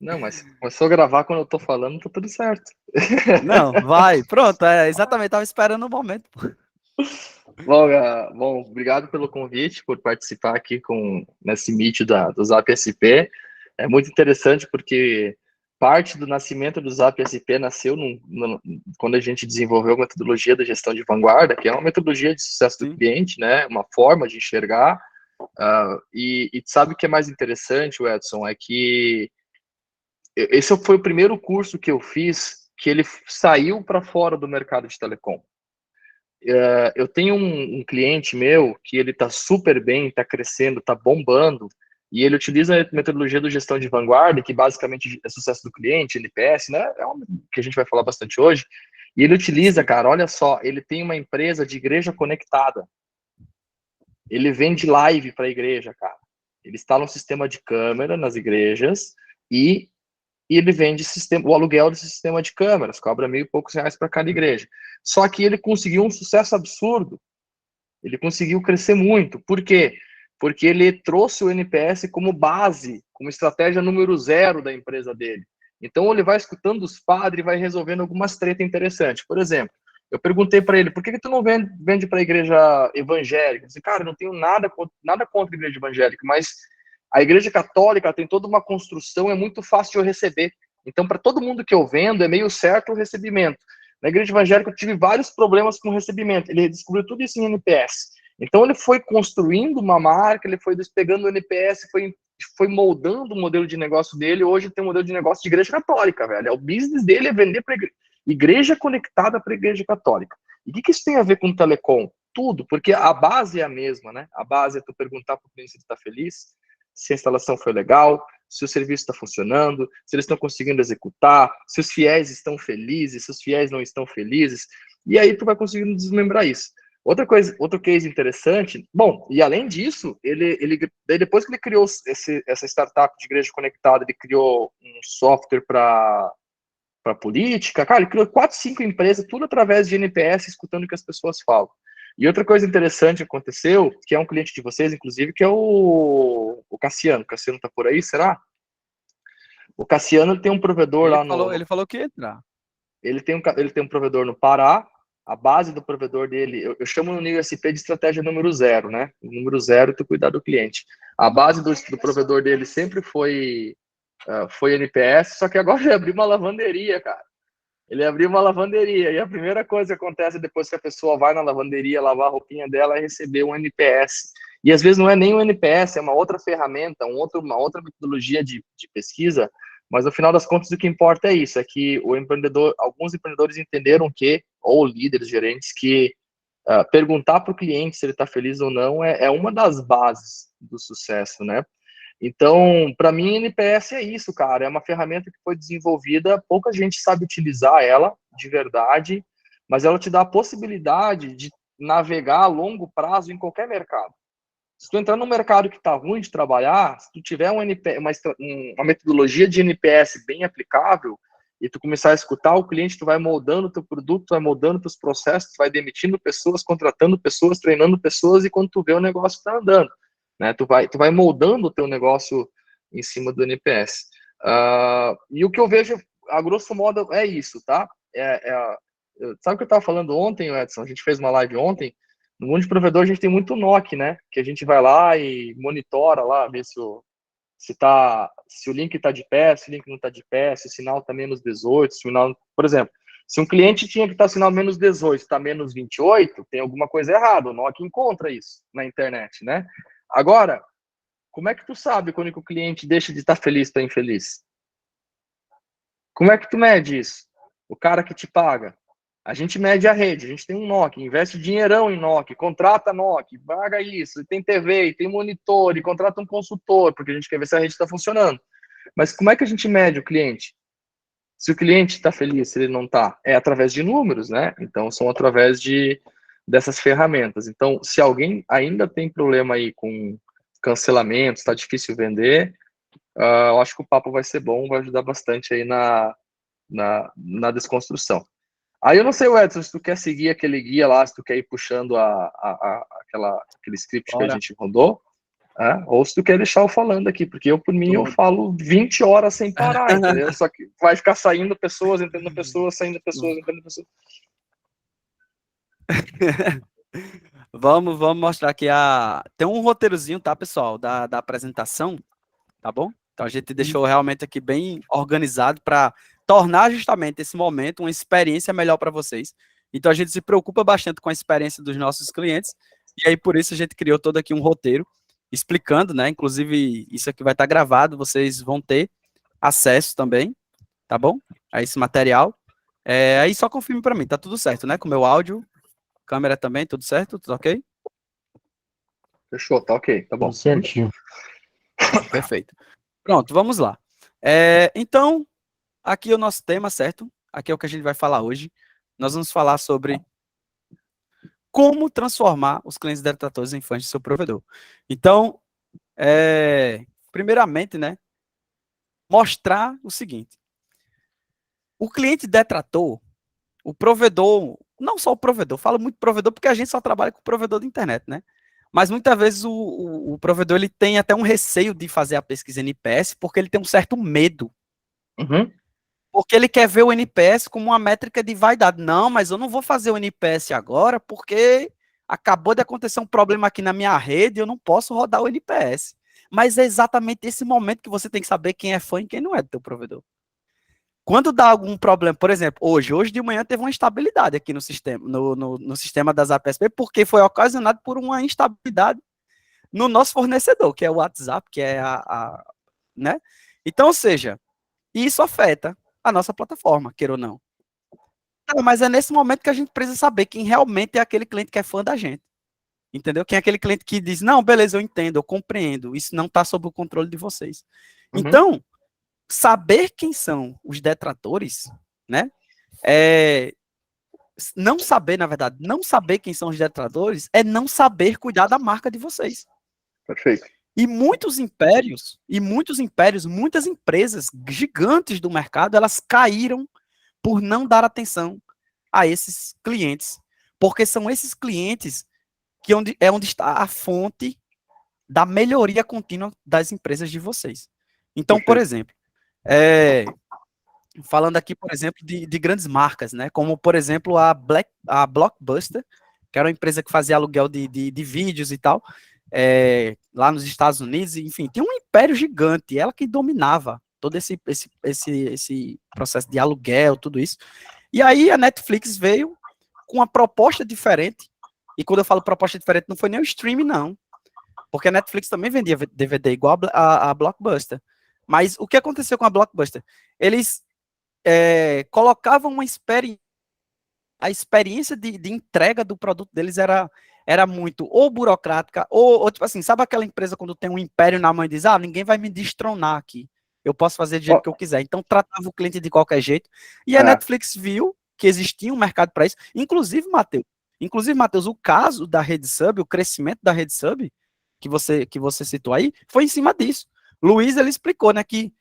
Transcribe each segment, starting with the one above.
Não, mas começou a gravar quando eu tô falando, tá tudo certo. Não, vai. Pronto, exatamente. Tava esperando o momento. Bom, obrigado pelo convite, por participar aqui nesse Meet do Zap SP. É muito interessante porque parte do nascimento do Zap SP nasceu quando a gente desenvolveu a metodologia da gestão de vanguarda, que é uma metodologia de sucesso do Sim. cliente, né? Uma forma de enxergar. E sabe o que é mais interessante, Edson? É que esse foi o primeiro curso que eu fiz que ele saiu para fora do mercado de telecom. Eu tenho um cliente meu que ele está super bem, está crescendo, está bombando, e ele utiliza a metodologia do gestão de vanguarda, que basicamente é sucesso do cliente, NPS, né? É um que a gente vai falar bastante hoje. E ele utiliza, Sim. cara, olha só, ele tem uma empresa de igreja conectada. Ele vende live para a igreja, cara. Ele instala um sistema de câmera nas igrejas e ele vende o aluguel desse sistema de câmeras, cobra R$ 1.000 para cada igreja. Só que ele conseguiu um sucesso absurdo. Ele conseguiu crescer muito. Por quê? Porque ele trouxe o NPS como base, como estratégia número 0 da empresa dele. Então ele vai escutando os padres e vai resolvendo algumas tretas interessantes. Por exemplo, eu perguntei para ele, por que tu não vende para a igreja evangélica? Eu disse, cara, eu não tenho nada contra a igreja evangélica, mas a igreja católica tem toda uma construção, é muito fácil de eu receber. Então, para todo mundo que eu vendo, é meio certo o recebimento. Na igreja evangélica eu tive vários problemas com o recebimento. Ele descobriu tudo isso em NPS. Então ele foi construindo uma marca, ele foi despegando o NPS, foi moldando o modelo de negócio dele. Hoje tem um modelo de negócio de igreja católica, velho. O business dele é vender para igreja conectada para igreja católica. E o que isso tem a ver com telecom? Tudo, porque a base é a mesma, né? A base é tu perguntar para o cliente se ele está feliz, se a instalação foi legal, se o serviço está funcionando, se eles estão conseguindo executar, se os fiéis estão felizes, se os fiéis não estão felizes, e aí tu vai conseguindo desmembrar isso. Outra coisa, outro case interessante, bom, e além disso, depois que ele criou essa startup de igreja conectada, ele criou um software para política, cara, ele criou 4, 5 empresas, tudo através de NPS, escutando o que as pessoas falam. E outra coisa interessante que aconteceu, que é um cliente de vocês, inclusive, que é o Cassiano. O Cassiano tá por aí, será? O Cassiano tem um provedor lá Ele falou que ia entrar. Ele tem um provedor no Pará. A base do provedor dele, eu chamo no nível SP de estratégia número 0, né? O número 0 é tu cuidar do cliente. A base do provedor dele sempre foi NPS, só que agora ele abriu uma lavanderia, cara. Ele abriu uma lavanderia e a primeira coisa que acontece depois que a pessoa vai na lavanderia lavar a roupinha dela é receber um NPS. E às vezes não é nem um NPS, é uma outra ferramenta, uma outra metodologia de pesquisa, mas no final das contas o que importa é isso, é que alguns empreendedores entenderam que, ou líderes, gerentes, que perguntar para o cliente se ele está feliz ou não é uma das bases do sucesso, né? Então, para mim, NPS é isso, cara. É uma ferramenta que foi desenvolvida, pouca gente sabe utilizar ela de verdade, mas ela te dá a possibilidade de navegar a longo prazo em qualquer mercado. Se tu entrar num mercado que está ruim de trabalhar, se tu tiver uma metodologia de NPS bem aplicável e tu começar a escutar o cliente, tu vai moldando o teu produto, tu vai moldando teus processos, tu vai demitindo pessoas, contratando pessoas, treinando pessoas, e quando tu vê o negócio está andando, né? Tu vai moldando o teu negócio em cima do NPS. E o que eu vejo, a grosso modo, é isso, tá? Sabe o que eu estava falando ontem, Edson? A gente fez uma live ontem. No mundo de provedor, a gente tem muito NOC, né? Que a gente vai lá e monitora lá, ver se o link está de pé, se o link não está de pé, se o sinal está menos 18, se o sinal, por exemplo, se um cliente tinha que estar sinal menos 18, está menos 28, tem alguma coisa errada. O NOC encontra isso na internet, né? Agora, como é que tu sabe quando o cliente deixa de estar feliz para infeliz? Como é que tu mede isso? O cara que te paga. A gente mede a rede, a gente tem um NOC, investe dinheirão em NOC, contrata NOC, paga isso, tem TV, tem monitor, e contrata um consultor, porque a gente quer ver se a rede está funcionando. Mas como é que a gente mede o cliente? Se o cliente está feliz, se ele não está, é através de números, né? Então, são através dessas ferramentas. Então, se alguém ainda tem problema aí com cancelamento, está difícil vender, eu acho que o papo vai ser bom, vai ajudar bastante aí na desconstrução. Aí eu não sei, Edson, se tu quer seguir aquele guia lá, se tu quer ir puxando aquele script que a Bora. gente rodou. Ou se tu quer deixar eu falando aqui, porque eu, por mim, eu falo 20 horas sem parar, entendeu? Só que vai ficar saindo pessoas, entrando pessoas, saindo pessoas, entrando pessoas. Vamos mostrar aqui tem um roteirozinho, tá, pessoal, da apresentação, tá bom? Então a gente deixou realmente aqui bem organizado para tornar justamente esse momento uma experiência melhor para vocês. Então a gente se preocupa bastante com a experiência dos nossos clientes, e aí por isso a gente criou todo aqui um roteiro explicando, né? Inclusive, isso aqui vai estar gravado, vocês vão ter acesso também, tá bom? A esse material. Aí só confirme para mim, tá tudo certo, né? Com o meu áudio, câmera também, tudo certo? Tudo ok? Fechou, tá ok, tá bom. Tudo certinho. Perfeito. Pronto, vamos lá. Então, aqui é o nosso tema, certo? Aqui é o que a gente vai falar hoje. Nós vamos falar sobre como transformar os clientes detratores em fãs de seu provedor. Então, primeiramente, né, mostrar o seguinte. O cliente detrator, o provedor, não só o provedor, falo muito provedor porque a gente só trabalha com o provedor de internet, né? Mas muitas vezes o provedor ele tem até um receio de fazer a pesquisa NPS porque ele tem um certo medo. Porque ele quer ver o NPS como uma métrica de vaidade. Não, mas eu não vou fazer o NPS agora porque acabou de acontecer um problema aqui na minha rede e eu não posso rodar o NPS. Mas é exatamente esse momento que você tem que saber quem é fã e quem não é do teu provedor. Quando dá algum problema, por exemplo, hoje de manhã teve uma instabilidade aqui no sistema, no sistema das APSP, porque foi ocasionado por uma instabilidade no nosso fornecedor, que é o WhatsApp, que é né? Então, ou seja, isso afeta a nossa plataforma, queira ou não. Mas é nesse momento que a gente precisa saber quem realmente é aquele cliente que é fã da gente. Entendeu? Quem é aquele cliente que diz, não, beleza, eu entendo, eu compreendo, isso não está sob o controle de vocês. Então, saber quem são os detratores, né? Não saber, na verdade, não saber quem são os detratores é não saber cuidar da marca de vocês. Perfeito. E muitas empresas gigantes do mercado, elas caíram por não dar atenção a esses clientes. Porque são esses clientes que onde está a fonte da melhoria contínua das empresas de vocês. Então, por exemplo, falando aqui, por exemplo, de grandes marcas, né? Como, por exemplo, a Blockbuster, que era uma empresa que fazia aluguel de vídeos e tal, lá nos Estados Unidos, enfim, tinha um império gigante, ela que dominava todo esse processo de aluguel, tudo isso. E aí a Netflix veio com uma proposta diferente, e quando eu falo proposta diferente, não foi nem o streaming, não, porque a Netflix também vendia DVD igual a Blockbuster. Mas o que aconteceu com a Blockbuster? Eles colocavam a experiência de entrega do produto deles era muito ou burocrática, ou tipo assim, sabe aquela empresa quando tem um império na mão e diz, ninguém vai me destronar aqui, eu posso fazer do jeito que eu quiser. Então tratava o cliente de qualquer jeito, e a Netflix viu que existia um mercado para isso, inclusive, Matheus, o caso da RedSub, o crescimento da RedSub, que você citou aí, foi em cima disso. Luiz, ele explicou, né, que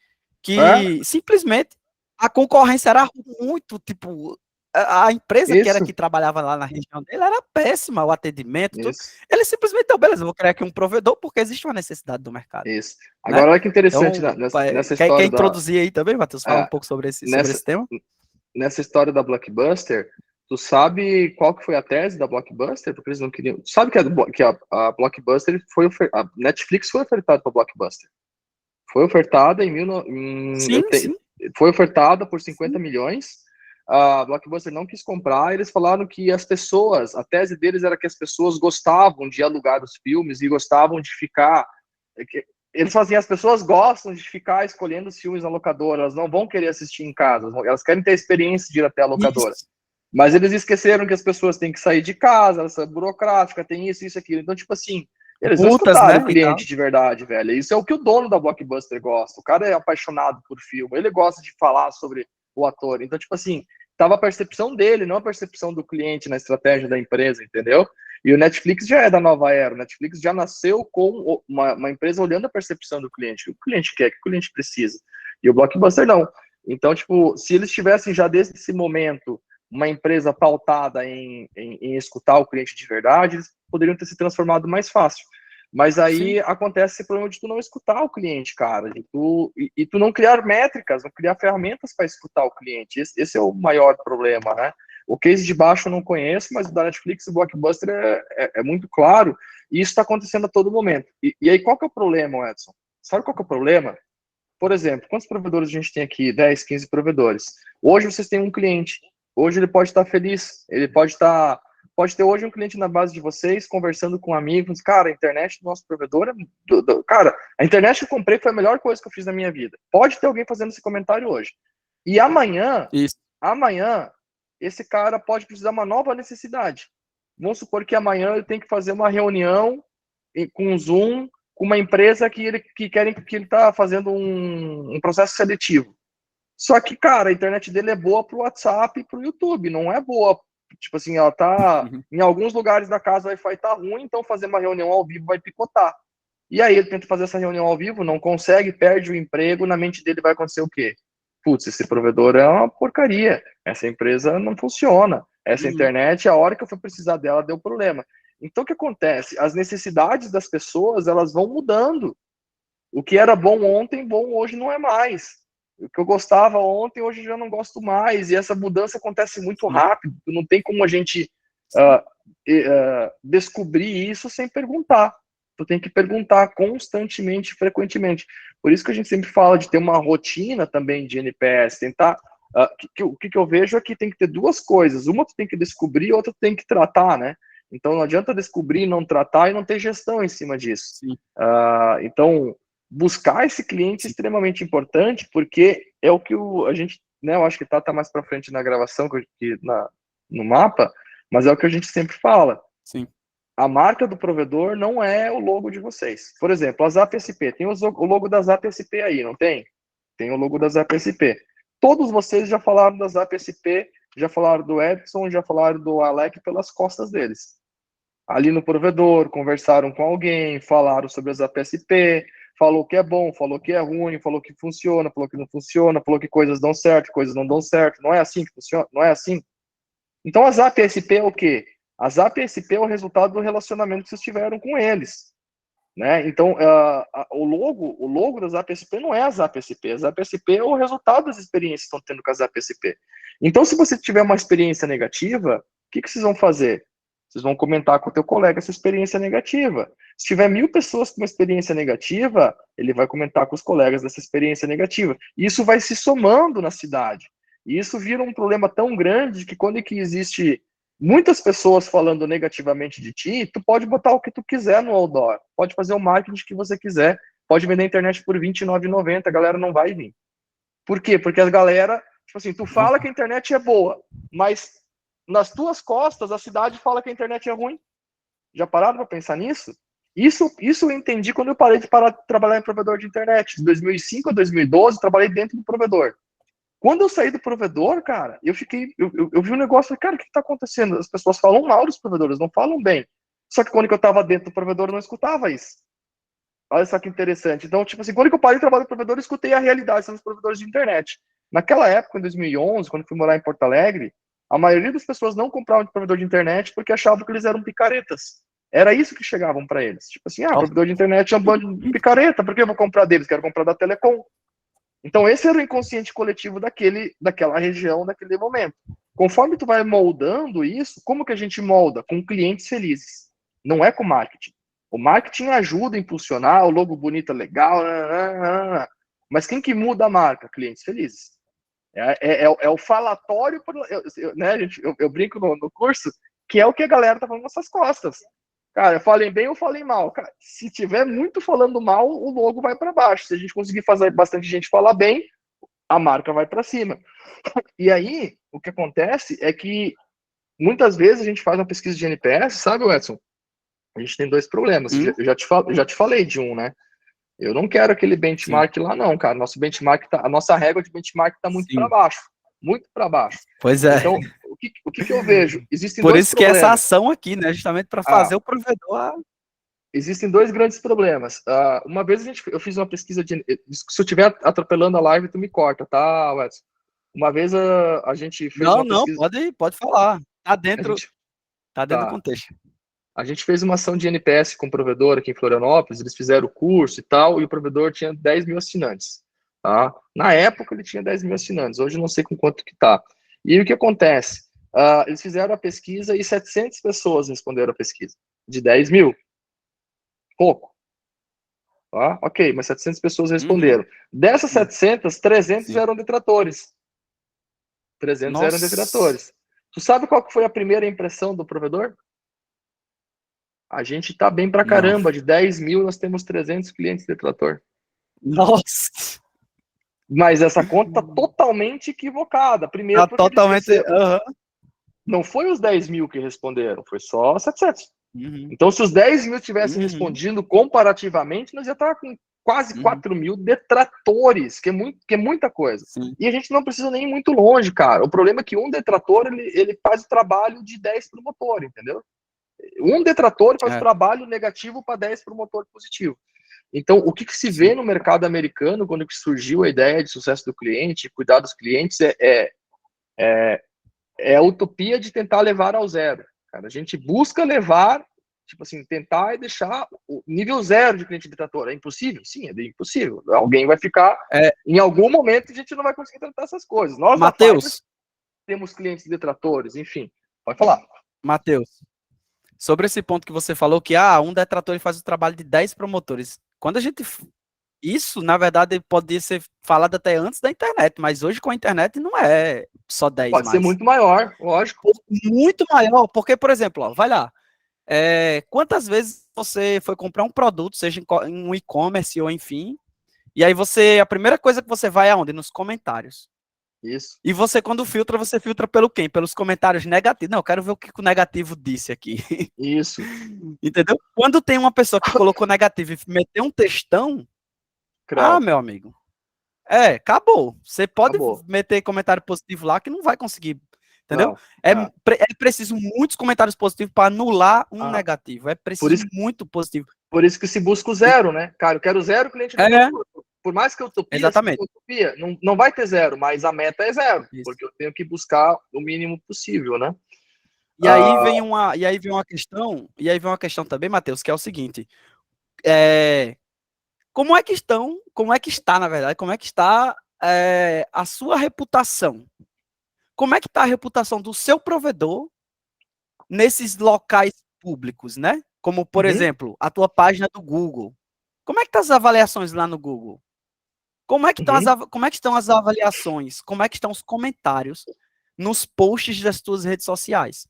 simplesmente a concorrência era muito, tipo, a empresa que trabalhava lá na região dele era péssima, o atendimento, tudo. Ele simplesmente deu, beleza, vou criar aqui um provedor porque existe uma necessidade do mercado. Isso. Agora, olha que interessante então, nessa história. Quer introduzir aí também, Matheus? Fala um pouco sobre esse tema. Nessa história da Blockbuster, tu sabe qual que foi a tese da Blockbuster? Porque eles não queriam. Tu sabe que a Blockbuster a Netflix foi ofertada para a Blockbuster. Foi ofertada Sim. Foi ofertada por 50 milhões. A Blockbuster não quis comprar. Eles falaram que a tese deles era que as pessoas gostavam de alugar os filmes e gostavam de ficar. Eles faziam, as pessoas gostam de ficar escolhendo os filmes na locadora, elas não vão querer assistir em casa, elas querem ter a experiência de ir até a locadora. Isso. Mas eles esqueceram que as pessoas têm que sair de casa, essa burocrática, tem isso, aquilo. Então, tipo assim, eles não escutaram o cliente de verdade, velho. Isso é o que o dono da Blockbuster gosta. O cara é apaixonado por filme, ele gosta de falar sobre o ator. Então, tipo assim, tava a percepção dele, não a percepção do cliente na estratégia da empresa, entendeu? E o Netflix já é da nova era. O Netflix já nasceu com uma empresa olhando a percepção do cliente. O que o cliente quer, o que o cliente precisa. E o Blockbuster não. Então, tipo, se eles tivessem já desde esse momento uma empresa pautada em escutar o cliente de verdade, eles poderiam ter se transformado mais fácil. Mas aí acontece esse problema de tu não escutar o cliente, cara, de tu não criar métricas, não criar ferramentas para escutar o cliente. Esse é o maior problema, né? O case de baixo eu não conheço, mas o da Netflix e Blockbuster é muito claro, e isso está acontecendo a todo momento. E aí, qual que é o problema, Edson? Sabe qual que é o problema? Por exemplo, quantos provedores a gente tem aqui? 10, 15 provedores. Hoje vocês têm um cliente. Hoje ele pode estar feliz. Ele pode ter hoje um cliente na base de vocês, conversando com amigos. Cara, a internet do nosso provedor cara, a internet que eu comprei foi a melhor coisa que eu fiz na minha vida. Pode ter alguém fazendo esse comentário hoje. E amanhã, esse cara pode precisar de uma nova necessidade. Vamos supor que amanhã ele tem que fazer uma reunião com um Zoom com uma empresa que ele está fazendo um processo seletivo. Só que, cara, a internet dele é boa pro WhatsApp e pro YouTube, não é boa. Tipo assim, ela tá em alguns lugares da casa, o Wi-Fi tá ruim, então fazer uma reunião ao vivo vai picotar. E aí ele tenta fazer essa reunião ao vivo, não consegue, perde o emprego, na mente dele vai acontecer o quê? Putz, esse provedor é uma porcaria, essa empresa não funciona, essa internet, a hora que eu for precisar dela, deu problema. Então, o que acontece? As necessidades das pessoas, elas vão mudando. O que era bom ontem, bom hoje não é mais. O que eu gostava ontem, hoje já não gosto mais. E essa mudança acontece muito rápido. Não tem como a gente descobrir isso sem perguntar. Tu tem que perguntar constantemente, frequentemente. Por isso que a gente sempre fala de ter uma rotina também de NPS, tentar... o que eu vejo é que tem que ter duas coisas. Uma tu tem que descobrir, outra tu tem que tratar, né? Então não adianta descobrir, não tratar e não ter gestão em cima disso. Então, buscar esse cliente é extremamente importante, porque é o que a gente, né, eu acho que tá mais para frente na gravação que no mapa, mas é o que a gente sempre fala. Sim. A marca do provedor não é o logo de vocês. Por exemplo, a Zap SP, tem o logo da Zap SP aí, não tem? Tem o logo da Zap SP. Todos vocês já falaram da Zap SP, já falaram do Edson, já falaram do Alec pelas costas deles. Ali no provedor, conversaram com alguém, falaram sobre a Zap SP, falou que é bom, falou que é ruim, falou que funciona, falou que não funciona, falou que coisas dão certo, coisas não dão certo. Não é assim que funciona? Não é assim? Então a Zap SP é o quê? A Zap SP é o resultado do relacionamento que vocês tiveram com eles. Né? Então, o logo da Zap SP não é a Zap SP. A Zap SP é o resultado das experiências que estão tendo com a Zap SP. Então, se você tiver uma experiência negativa, o que vocês vão fazer? Vocês vão comentar com o teu colega essa experiência negativa. Se tiver 1000 pessoas com uma experiência negativa, ele vai comentar com os colegas dessa experiência negativa. E isso vai se somando na cidade. E isso vira um problema tão grande que quando que existe muitas pessoas falando negativamente de ti, tu pode botar o que tu quiser no outdoor. Pode fazer o marketing que você quiser. Pode vender a internet por R$29,90, a galera não vai vir. Por quê? Porque a galera, tipo assim, tu fala que a internet é boa, mas nas tuas costas a cidade fala que a internet é ruim. Já pararam para pensar nisso? Isso eu entendi quando eu parei de trabalhar em provedor de internet. De 2005 a 2012, trabalhei dentro do provedor. Quando eu saí do provedor, cara, eu vi um negócio, cara, o que está acontecendo? As pessoas falam mal dos provedores, não falam bem. Só que quando eu estava dentro do provedor, eu não escutava isso. Olha só que interessante. Então, tipo assim, quando eu parei de trabalhar no provedor, eu escutei a realidade dos provedores de internet. Naquela época, em 2011, quando eu fui morar em Porto Alegre, a maioria das pessoas não compravam de provedor de internet porque achavam que eles eram picaretas. Era isso que chegavam para eles. Tipo assim, provedor de internet é um bando de picareta, por que eu vou comprar deles? Quero comprar da Telecom. Então, esse era o inconsciente coletivo daquela região, daquele momento. Conforme tu vai moldando isso, como que a gente molda? Com clientes felizes. Não é com marketing. O marketing ajuda a impulsionar, o logo bonito é legal, mas quem que muda a marca? Clientes felizes. É o falatório, né, eu brinco no curso, que é o que a galera tá falando nas nossas costas. Cara, eu falei bem ou falei mal? Cara, se tiver muito falando mal, o logo vai para baixo. Se a gente conseguir fazer bastante gente falar bem, a marca vai para cima. E aí, o que acontece é que muitas vezes a gente faz uma pesquisa de NPS, sabe, Edson? A gente tem dois problemas. Eu já te falei de um, né? Eu não quero aquele benchmark lá, não, cara. Nosso benchmark a nossa régua de benchmark está muito para baixo. Muito para baixo. Pois é. Então, o que eu vejo? Existem Por dois isso problemas. Que essa ação aqui, né? Justamente para fazer o provedor. Existem dois grandes problemas. Uma vez eu fiz uma pesquisa de... Se eu estiver atropelando a live, tu me corta, tá, Edson? Uma vez a gente fez uma pesquisa... Não, pode falar. Tá dentro do contexto. A gente fez uma ação de NPS com o provedor aqui em Florianópolis, eles fizeram o curso e tal, e o provedor tinha 10 mil assinantes. Tá? Na época ele tinha 10 mil assinantes, hoje eu não sei com quanto que tá. E aí, o que acontece? Eles fizeram a pesquisa e 700 pessoas responderam a pesquisa. De 10 mil. Pouco. Tá? Ok, mas 700 pessoas responderam. Dessas 700, 300 eram detratores. 300 eram detratores. Tu sabe qual que foi a primeira impressão do provedor? A gente tá bem pra caramba. De 10 mil, nós temos 300 clientes detrator. Nossa! Mas essa conta tá totalmente equivocada. Primeiro, Tá porque eles totalmente. não foi os 10 mil que responderam, foi só 700. Uhum. Então, se os 10 mil tivessem respondido comparativamente, nós já estar com quase 4 mil detratores, que é muita coisa. Sim. E a gente não precisa nem ir muito longe, cara. O problema é que um detrator, ele faz o trabalho de 10 promotor, entendeu? Um detrator faz trabalho negativo para 10 promotor positivo. Então, o que se vê no mercado americano, quando surgiu a ideia de sucesso do cliente, cuidar dos clientes, é a utopia de tentar levar ao zero. Cara, a gente busca levar, tipo assim, tentar deixar o nível zero de cliente detrator. É impossível? Sim, é impossível. Alguém vai ficar... Em algum momento, a gente não vai conseguir tratar essas coisas. Nós, Matheus, temos clientes detratores, enfim. Pode falar. Matheus, sobre esse ponto que você falou, que um detrator ele faz o trabalho de 10 promotores. Quando a gente... Isso, na verdade, pode ser falado até antes da internet, mas hoje com a internet não é só 10 Pode mais. ser muito maior, lógico. Muito maior, porque, por exemplo, ó, vai lá, quantas vezes você foi comprar um produto, seja em um e-commerce ou enfim, e aí a primeira coisa que você vai é onde? Nos comentários. Isso. E você, quando filtra, você filtra pelo quem? Pelos comentários negativos. Não, eu quero ver o que o negativo disse aqui. Isso. Entendeu? Quando tem uma pessoa que colocou negativo e meteu um textão, meu amigo, acabou. Você pode meter comentário positivo lá que não vai conseguir, entendeu? É preciso muitos comentários positivos para anular um negativo. É preciso muito positivo. Por isso que se busca o zero, né? Cara, eu quero zero cliente detrator. Por mais que utopia, não vai ter zero, mas a meta é zero, porque eu tenho que buscar o mínimo possível, né? E aí vem uma questão também, Matheus, que é o seguinte: como é que está, na verdade, como é que está a sua reputação? Como é que está a reputação do seu provedor nesses locais públicos, né? Como, por exemplo, a tua página do Google. Como é que estão as avaliações lá no Google? Como é que estão as avaliações? Como é que estão os comentários nos posts das tuas redes sociais?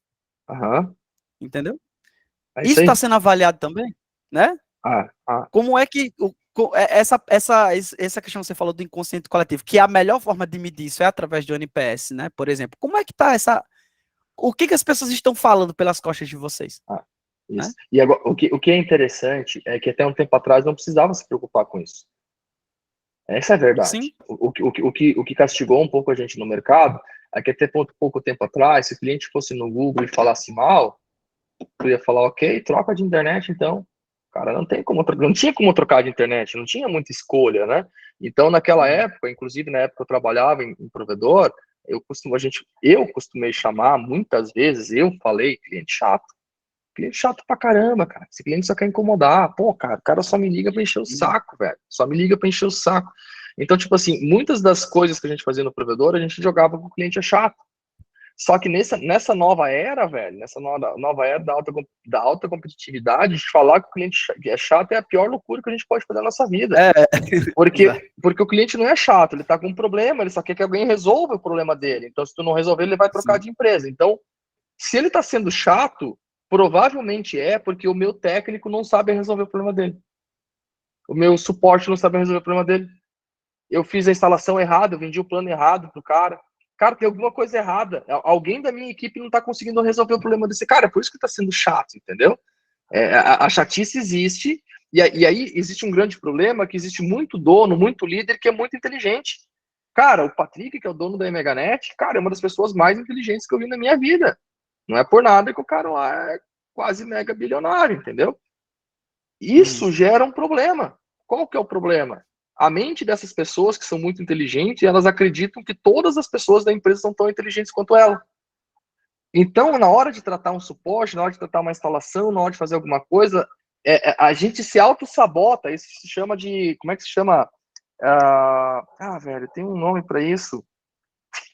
Entendeu? Isso está sendo avaliado também, né? Como é que essa questão que você falou do inconsciente coletivo, que a melhor forma de medir isso é através do NPS, né? Por exemplo, como é que está o que as pessoas estão falando pelas costas de vocês? Isso. Né? E agora, o que é interessante é que até um tempo atrás não precisava se preocupar com isso. Essa é a verdade. Sim. O que castigou um pouco a gente no mercado é que até pouco tempo atrás, se o cliente fosse no Google e falasse mal, eu ia falar, ok, troca de internet, então. Cara, não tinha como trocar de internet, não tinha muita escolha, né? Então, naquela época, inclusive na época que eu trabalhava em provedor, eu costumei chamar, muitas vezes, eu falei, cliente chato pra caramba, cara. Esse cliente só quer incomodar. Pô, cara, o cara só me liga pra encher o saco, velho. Só me liga pra encher o saco. Então, tipo assim, muitas das coisas que a gente fazia no provedor, a gente jogava com o cliente é chato. Só que nessa nova era, velho, nessa nova era da alta competitividade, falar que o cliente é chato é a pior loucura que a gente pode fazer na nossa vida. Porque o cliente não é chato, ele tá com um problema, ele só quer que alguém resolva o problema dele. Então, se tu não resolver, ele vai trocar de empresa. Então, se ele tá sendo chato, provavelmente é porque o meu técnico não sabe resolver o problema dele. O meu suporte não sabe resolver o problema dele. Eu fiz a instalação errada, eu vendi o plano errado pro cara. Cara, tem alguma coisa errada. Alguém da minha equipe não tá conseguindo resolver o problema desse cara. É por isso que tá sendo chato, entendeu? A chatice existe. E aí existe um grande problema, que existe muito dono, muito líder que é muito inteligente. Cara, o Patrick, que é o dono da Meganet, cara, é uma das pessoas mais inteligentes que eu vi na minha vida. Não é por nada que o cara lá é quase mega bilionário, entendeu? Isso gera um problema. Qual que é o problema? A mente dessas pessoas que são muito inteligentes, elas acreditam que todas as pessoas da empresa são tão inteligentes quanto ela. Então, na hora de tratar um suporte, na hora de tratar uma instalação, na hora de fazer alguma coisa, a gente se auto-sabota. Isso se chama de. Como é que se chama? Velho, tem um nome para isso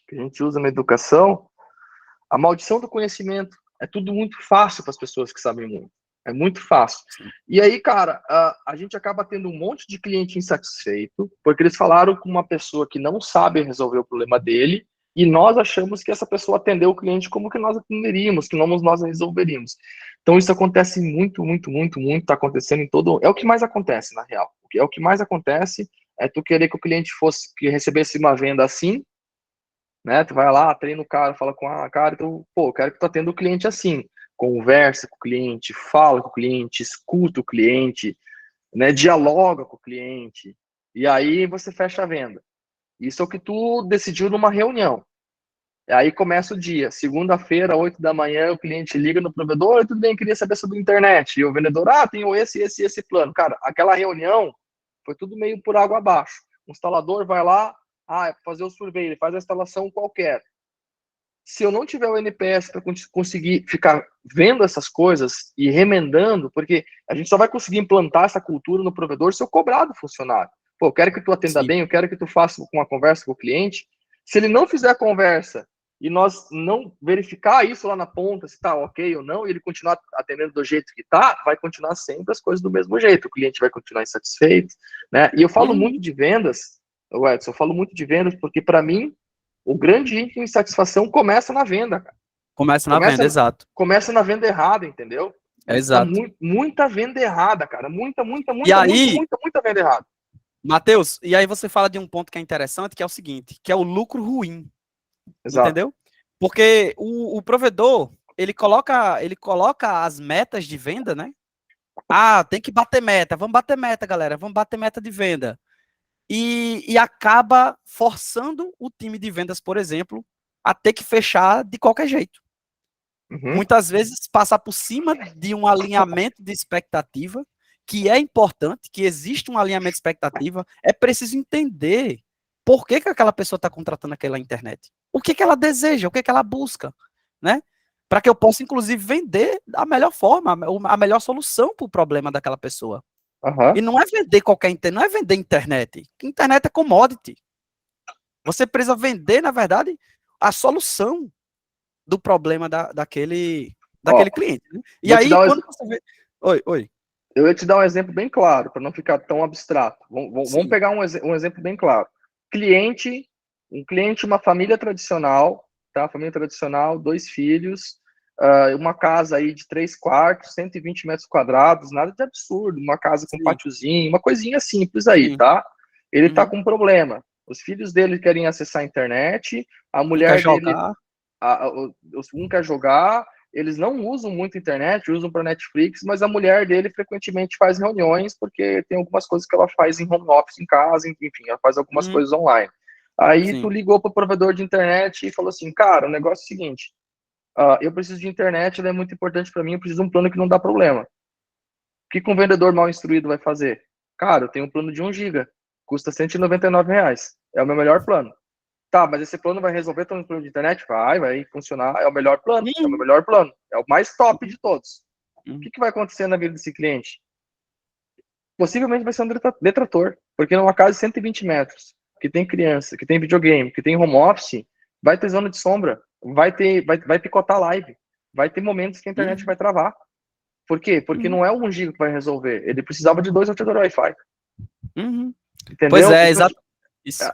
que a gente usa na educação. A maldição do conhecimento. É tudo muito fácil para as pessoas que sabem muito. É muito fácil. Sim. E aí, cara, a gente acaba tendo um monte de cliente insatisfeito, porque eles falaram com uma pessoa que não sabe resolver o problema dele, e nós achamos que essa pessoa atendeu o cliente como que nós atenderíamos, que nós resolveríamos. Então, isso acontece muito, muito, muito, muito, está acontecendo em todo... É o que mais acontece, na real. É o que mais acontece é tu querer que o cliente que recebesse uma venda assim, né? Tu vai lá, treina o cara, fala com a cara, então, pô, eu quero que tu atenda o cliente assim, conversa com o cliente, fala com o cliente, escuta o cliente, né? Dialoga com o cliente, e aí você fecha a venda. Isso é o que tu decidiu numa reunião. E aí começa o dia, segunda-feira, 8 da manhã, o cliente liga no provedor, tudo bem, queria saber sobre a internet, e o vendedor, tenho esse plano. Cara, aquela reunião foi tudo meio por água abaixo. O instalador vai lá, é para fazer o survey, ele faz a instalação qualquer. Se eu não tiver o NPS para conseguir ficar vendo essas coisas e remendando, porque a gente só vai conseguir implantar essa cultura no provedor se eu cobrar do funcionário. Pô, eu quero que tu atenda Sim. bem, eu quero que tu faça uma conversa com o cliente. Se ele não fizer a conversa e nós não verificar isso lá na ponta, se está ok ou não, e ele continuar atendendo do jeito que está, vai continuar sempre as coisas do mesmo jeito. O cliente vai continuar insatisfeito, né? E eu falo muito de vendas, Edson, eu falo muito de vendas porque, para mim, o grande índice de insatisfação começa na venda, cara. Começa na venda, exato. Começa na venda errada, entendeu? Exato. Muita venda errada, cara. Muita venda errada. Matheus, e aí você fala de um ponto que é interessante, que é o seguinte, que é o lucro ruim. Exato. Entendeu? Porque o provedor, ele coloca as metas de venda, né? Tem que bater meta, vamos bater meta, galera, vamos bater meta de venda. E acaba forçando o time de vendas, por exemplo, a ter que fechar de qualquer jeito. Uhum. Muitas vezes passar por cima de um alinhamento de expectativa, que é importante, que existe um alinhamento de expectativa, é preciso entender por que aquela pessoa está contratando aquela internet. O que ela deseja, o que ela busca, né? Para que eu possa, inclusive, vender da melhor forma, a melhor solução para o problema daquela pessoa. Uhum. E não é vender qualquer internet, não é vender internet. Internet é commodity. Você precisa vender, na verdade, a solução do problema daquele cliente. Né? E aí, quando você vê... Oi. Eu ia te dar um exemplo bem claro, para não ficar tão abstrato. Vamos pegar um exemplo bem claro. Um cliente, uma família tradicional, tá? Família tradicional, 2 filhos, uma casa aí de 3 quartos, 120 metros quadrados, nada de absurdo, uma casa com pátiozinho, uma coisinha simples aí, tá? Ele tá com um problema. Os filhos dele querem acessar a internet, a mulher dele... Um quer jogar, eles não usam muito internet, usam para Netflix, mas a mulher dele frequentemente faz reuniões, porque tem algumas coisas que ela faz em home office em casa, enfim, ela faz algumas coisas online. Aí tu ligou para o provedor de internet e falou assim, cara, o negócio é o seguinte, eu preciso de internet, ela é muito importante para mim, eu preciso de um plano que não dá problema. O que um vendedor mal instruído vai fazer? Cara, eu tenho um plano de 1 GB, custa R$199, é o meu melhor plano. Tá, mas esse plano vai resolver todo o problema de internet? Vai funcionar, é o melhor plano, é o meu melhor plano, é o mais top de todos. O que vai acontecer na vida desse cliente? Possivelmente vai ser um detrator, porque numa casa de 120 metros, que tem criança, que tem videogame, que tem home office, vai ter zona de sombra, vai picotar live, vai ter momentos que a internet vai travar. Por quê? Porque não é o 1 GB que vai resolver, ele precisava de 2 roteadores Wi-Fi. Entendeu? Pois é, exato. Isso.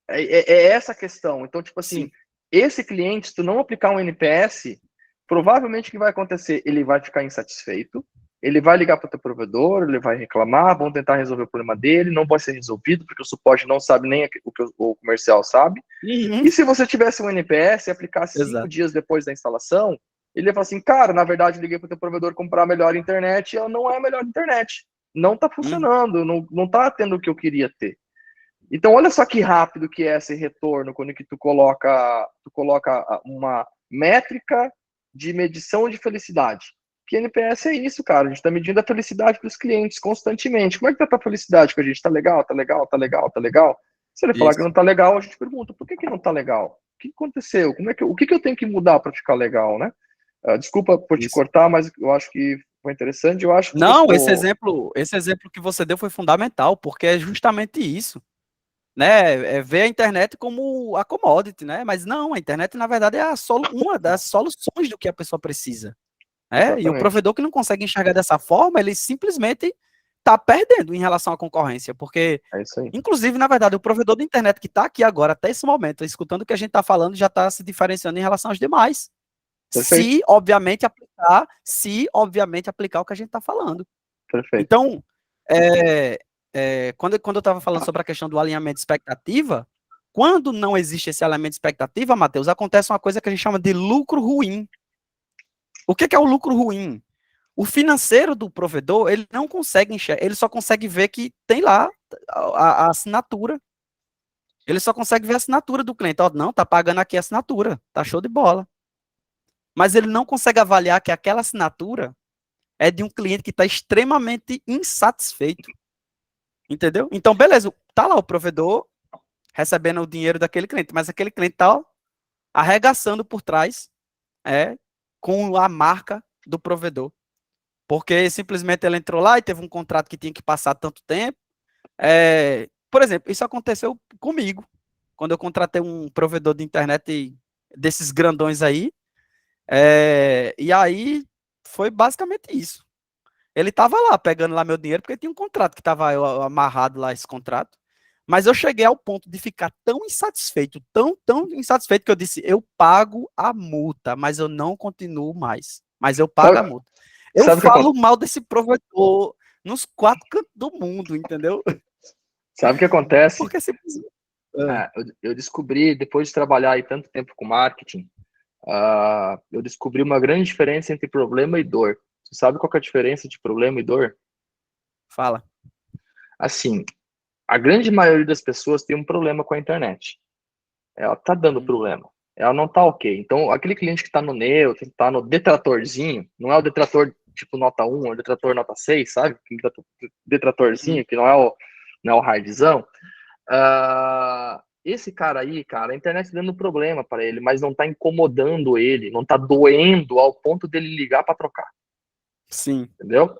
É essa a questão. Então, tipo assim, esse cliente, se tu não aplicar um NPS, provavelmente o que vai acontecer? Ele vai ficar insatisfeito, ele vai ligar para o teu provedor, ele vai reclamar, vão tentar resolver o problema dele, não vai ser resolvido, porque o suporte não sabe nem o que o comercial sabe. E se você tivesse um NPS e aplicasse 5 dias depois da instalação, ele ia falar assim, cara, na verdade, eu liguei para o teu provedor comprar a melhor internet, e ela não é a melhor internet. Não está funcionando, não está tendo o que eu queria ter. Então, olha só que rápido que é esse retorno quando que tu coloca uma métrica de medição de felicidade. Que NPS é isso, cara. A gente está medindo a felicidade dos clientes constantemente. Como é que tá a tua felicidade com a gente? Tá legal? Tá legal? Tá legal? Tá legal? Se ele falar que não tá legal, a gente pergunta, por que não tá legal? que aconteceu? O que eu tenho que mudar para ficar legal, né? Desculpa por te cortar, mas eu acho que foi interessante. Eu acho que não, esse exemplo que você deu foi fundamental, porque é justamente isso, né? É ver a internet como a commodity, né? Mas não, a internet na verdade é uma das soluções do que a pessoa precisa, né? E o provedor que não consegue enxergar dessa forma, ele simplesmente está perdendo em relação à concorrência, porque é isso aí. inclusive, na verdade, o provedor da internet que está aqui agora, até esse momento, escutando o que a gente está falando, já está se diferenciando em relação aos demais. Perfeito. Se, obviamente, aplicar o que a gente está falando. Perfeito. Então, quando eu estava falando sobre a questão do alinhamento de expectativa, quando não existe esse alinhamento de expectativa, Matheus, acontece uma coisa que a gente chama de lucro ruim. O que é o lucro ruim? O financeiro do provedor, ele não consegue enxergar, ele só consegue ver que tem lá a assinatura. Ele só consegue ver a assinatura do cliente. Ó, não, tá pagando aqui a assinatura, tá show de bola. Mas ele não consegue avaliar que aquela assinatura é de um cliente que está extremamente insatisfeito. Entendeu? Então, beleza, tá lá o provedor recebendo o dinheiro daquele cliente, mas aquele cliente tá arregaçando por trás com a marca do provedor. Porque simplesmente ele entrou lá e teve um contrato que tinha que passar tanto tempo. Por exemplo, isso aconteceu comigo, quando eu contratei um provedor de internet desses grandões aí. E aí foi basicamente isso. Ele estava lá pegando lá meu dinheiro porque tinha um contrato que estava amarrado lá, esse contrato. Mas eu cheguei ao ponto de ficar tão insatisfeito, tão insatisfeito, que eu disse, eu pago a multa, mas eu não continuo mais. Mas eu pago a multa. Eu falo mal desse provedor nos 4 cantos do mundo, entendeu? Sabe o que acontece? Porque eu descobri, depois de trabalhar aí tanto tempo com marketing, eu descobri uma grande diferença entre problema e dor. Você sabe qual que é a diferença de problema e dor? Fala. Assim, a grande maioria das pessoas tem um problema com a internet. Ela tá dando problema. Ela não tá ok. Então, aquele cliente que tá no neutro, que tá no detratorzinho, não é o detrator tipo nota 1, é o detrator nota 6, sabe? Detratorzinho, que não é o hardzão. Esse cara aí, cara, a internet tá dando problema para ele, mas não tá incomodando ele, não tá doendo ao ponto dele ligar para trocar. Sim. Entendeu?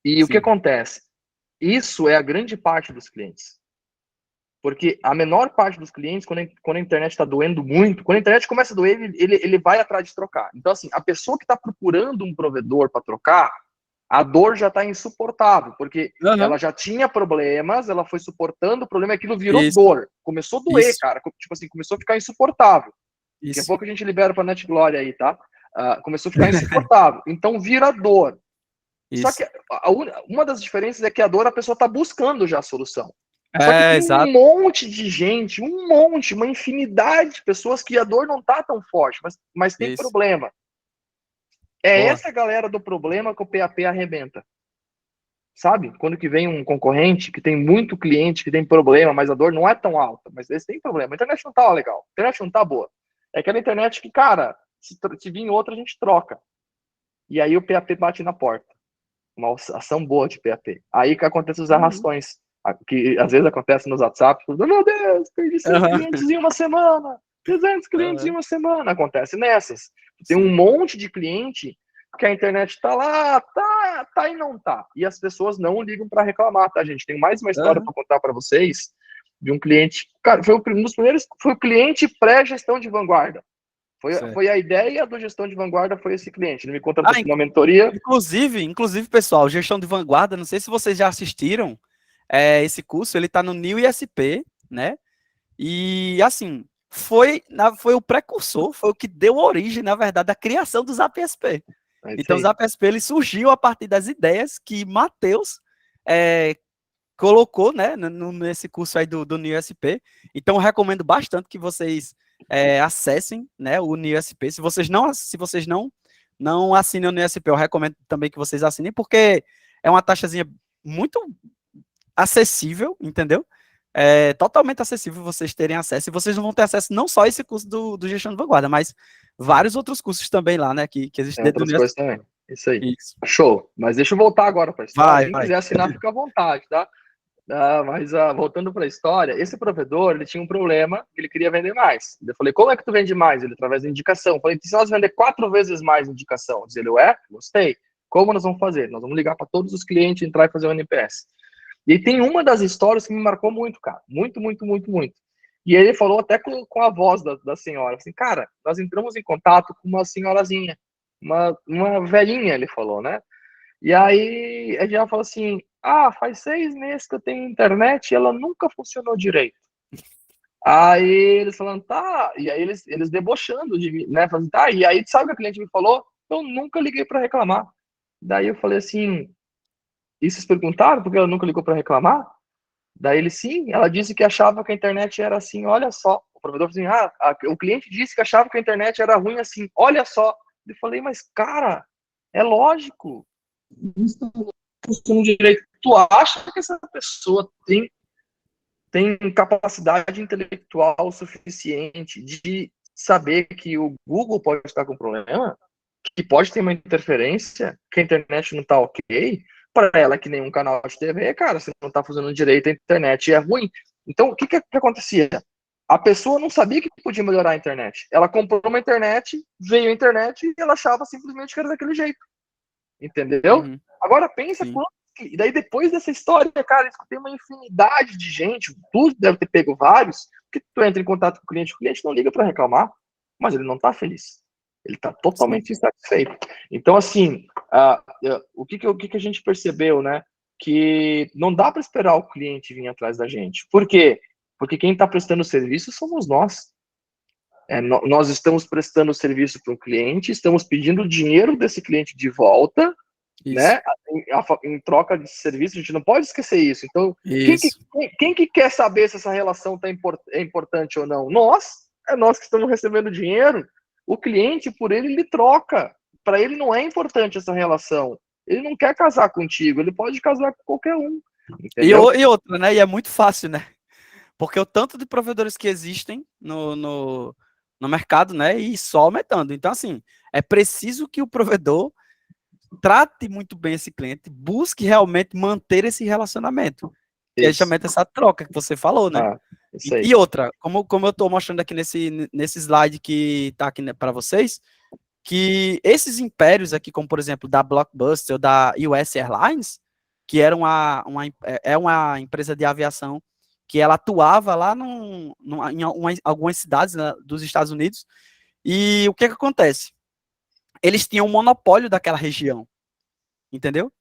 E o que acontece? Isso é a grande parte dos clientes. Porque a menor parte dos clientes, quando a internet está doendo muito, quando a internet começa a doer, ele vai atrás de trocar. Então, assim, a pessoa que está procurando um provedor para trocar, a dor já está insuportável, porque ela já tinha problemas, ela foi suportando o problema, aquilo virou dor. Começou a doer, cara. Tipo assim, começou a ficar insuportável. Daqui a pouco a gente libera para a Net Glória aí, tá? Começou a ficar insuportável. Então, vira dor. Só que uma das diferenças é que a dor, a pessoa está buscando já a solução. Só que tem um monte de gente, uma infinidade de pessoas que a dor não tá tão forte, mas tem problema. Essa galera do problema que o PAP arrebenta. Sabe? Quando que vem um concorrente que tem muito cliente, que tem problema, mas a dor não é tão alta, mas eles têm problema. A internet não tá legal, a internet não tá boa. É aquela internet que, cara, se vir outra, a gente troca. E aí o PAP bate na porta. Uma ação boa de PAP. Aí que acontece os arrastões. Que às vezes acontece nos WhatsApp, meu Deus, perdi 100 clientes em uma semana, 300 clientes em uma semana, acontece nessas. Tem um monte de cliente que a internet tá lá, tá e não tá. E as pessoas não ligam para reclamar, tá, gente? Tem mais uma história para contar para vocês de um cliente, cara, foi um dos primeiros, foi o cliente pré-gestão de vanguarda. Foi a ideia do gestão de vanguarda, foi esse cliente. Ele me contratou uma mentoria. Inclusive, pessoal, gestão de vanguarda, não sei se vocês já assistiram esse curso, ele está no New ISP, né? E, assim, foi o precursor, foi o que deu origem, na verdade, à criação do Zap SP. Então, o Zap SP, ele surgiu a partir das ideias que Matheus colocou, né, nesse curso aí do New ISP. Então, eu recomendo bastante que vocês acessem, né, o New ISP. Se vocês não assinam o New ISP, eu recomendo também que vocês assinem, porque é uma taxazinha muito acessível, entendeu? É totalmente acessível vocês terem acesso, e vocês não vão ter acesso não só a esse curso do Gestão de Vanguarda, mas vários outros cursos também lá, né, que existem dentro do coisas também. Isso aí. Isso. Show. Mas deixa eu voltar agora para a história. Quem quiser assinar, fica à vontade, tá? Mas voltando para a história, esse provedor, ele tinha um problema, que ele queria vender mais. Eu falei, como é que tu vende mais? Ele, através da indicação. Eu falei, se nós vender 4 vezes mais indicação? Diz ele, gostei. Como nós vamos fazer? Nós vamos ligar para todos os clientes, entrar e fazer o NPS. E tem uma das histórias que me marcou muito, cara. Muito, muito, muito, muito. E ele falou até com a voz da senhora, assim, cara, nós entramos em contato com uma senhorazinha, uma velhinha, ele falou, né? E aí a gente falou assim, faz 6 meses que eu tenho internet e ela nunca funcionou direito. Aí eles falando, tá, e aí eles debochando de mim, né? Falando, tá, e aí sabe o que a cliente me falou? Eu nunca liguei para reclamar. Daí eu falei assim, e vocês perguntaram por que ela nunca ligou para reclamar? Daí ele, sim, ela disse que achava que a internet era assim, olha só. O provedor falou assim, o cliente disse que achava que a internet era ruim assim, olha só. Eu falei, mas cara, é lógico. Isso não funciona direito. Tu acha que essa pessoa tem capacidade intelectual suficiente de saber que o Google pode estar com problema, que pode ter uma interferência, que a internet não está ok? Para ela, que nenhum canal de TV, cara, se não está fazendo direito, a internet é ruim. Então, o que acontecia? A pessoa não sabia que podia melhorar a internet. Ela comprou uma internet, veio a internet e ela achava simplesmente que era daquele jeito. Entendeu? Uhum. Agora pensa quanto. E daí, depois dessa história, cara, tem uma infinidade de gente, tu deve ter pego vários, que tu entra em contato com o cliente não liga para reclamar, mas ele não tá feliz. Ele tá totalmente insatisfeito. Então, assim, o que a gente percebeu, né? Que não dá para esperar o cliente vir atrás da gente. Por quê? Porque quem está prestando serviço somos nós. Nós estamos prestando serviço para um cliente, estamos pedindo o dinheiro desse cliente de volta, Isso. Né? Em troca de serviço, a gente não pode esquecer isso. Então, quem que quer saber se essa relação é importante ou não? É nós que estamos recebendo dinheiro. O cliente, por ele troca. Para ele não é importante essa relação. Ele não quer casar contigo, ele pode casar com qualquer um. Entendeu? E outra, né? E é muito fácil, né? Porque o tanto de provedores que existem no mercado, né? E só aumentando. Então, assim, é preciso que o provedor trate muito bem esse cliente, busque realmente manter esse relacionamento. E é justamente essa troca que você falou, né? E outra, como eu estou mostrando aqui nesse slide que está aqui, né, para vocês, que esses impérios aqui, como por exemplo da Blockbuster ou da US Airlines, que era uma empresa de aviação que ela atuava lá em algumas cidades, né, dos Estados Unidos, e o que acontece? Eles tinham um monopólio daquela região, entendeu?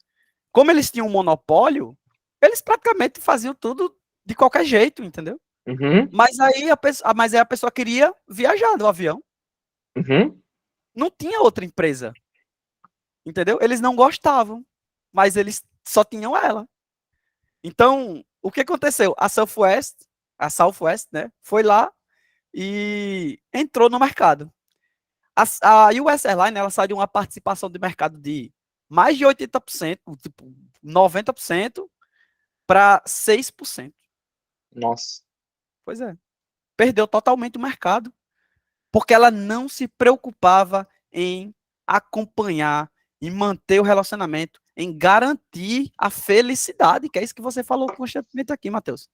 Como eles tinham um monopólio, eles praticamente faziam tudo de qualquer jeito, entendeu? Uhum. Mas aí a pessoa queria viajar no avião. Uhum. Não tinha outra empresa, entendeu? Eles não gostavam, mas eles só tinham ela. Então, o que aconteceu? A Southwest, né, foi lá e entrou no mercado. A US Airlines, ela saiu de uma participação de mercado de mais de 80%, tipo 90%, para 6%. Nossa. Pois é. Perdeu totalmente o mercado, porque ela não se preocupava em acompanhar, em manter o relacionamento, em garantir a felicidade, que é isso que você falou constantemente aqui, Matheus.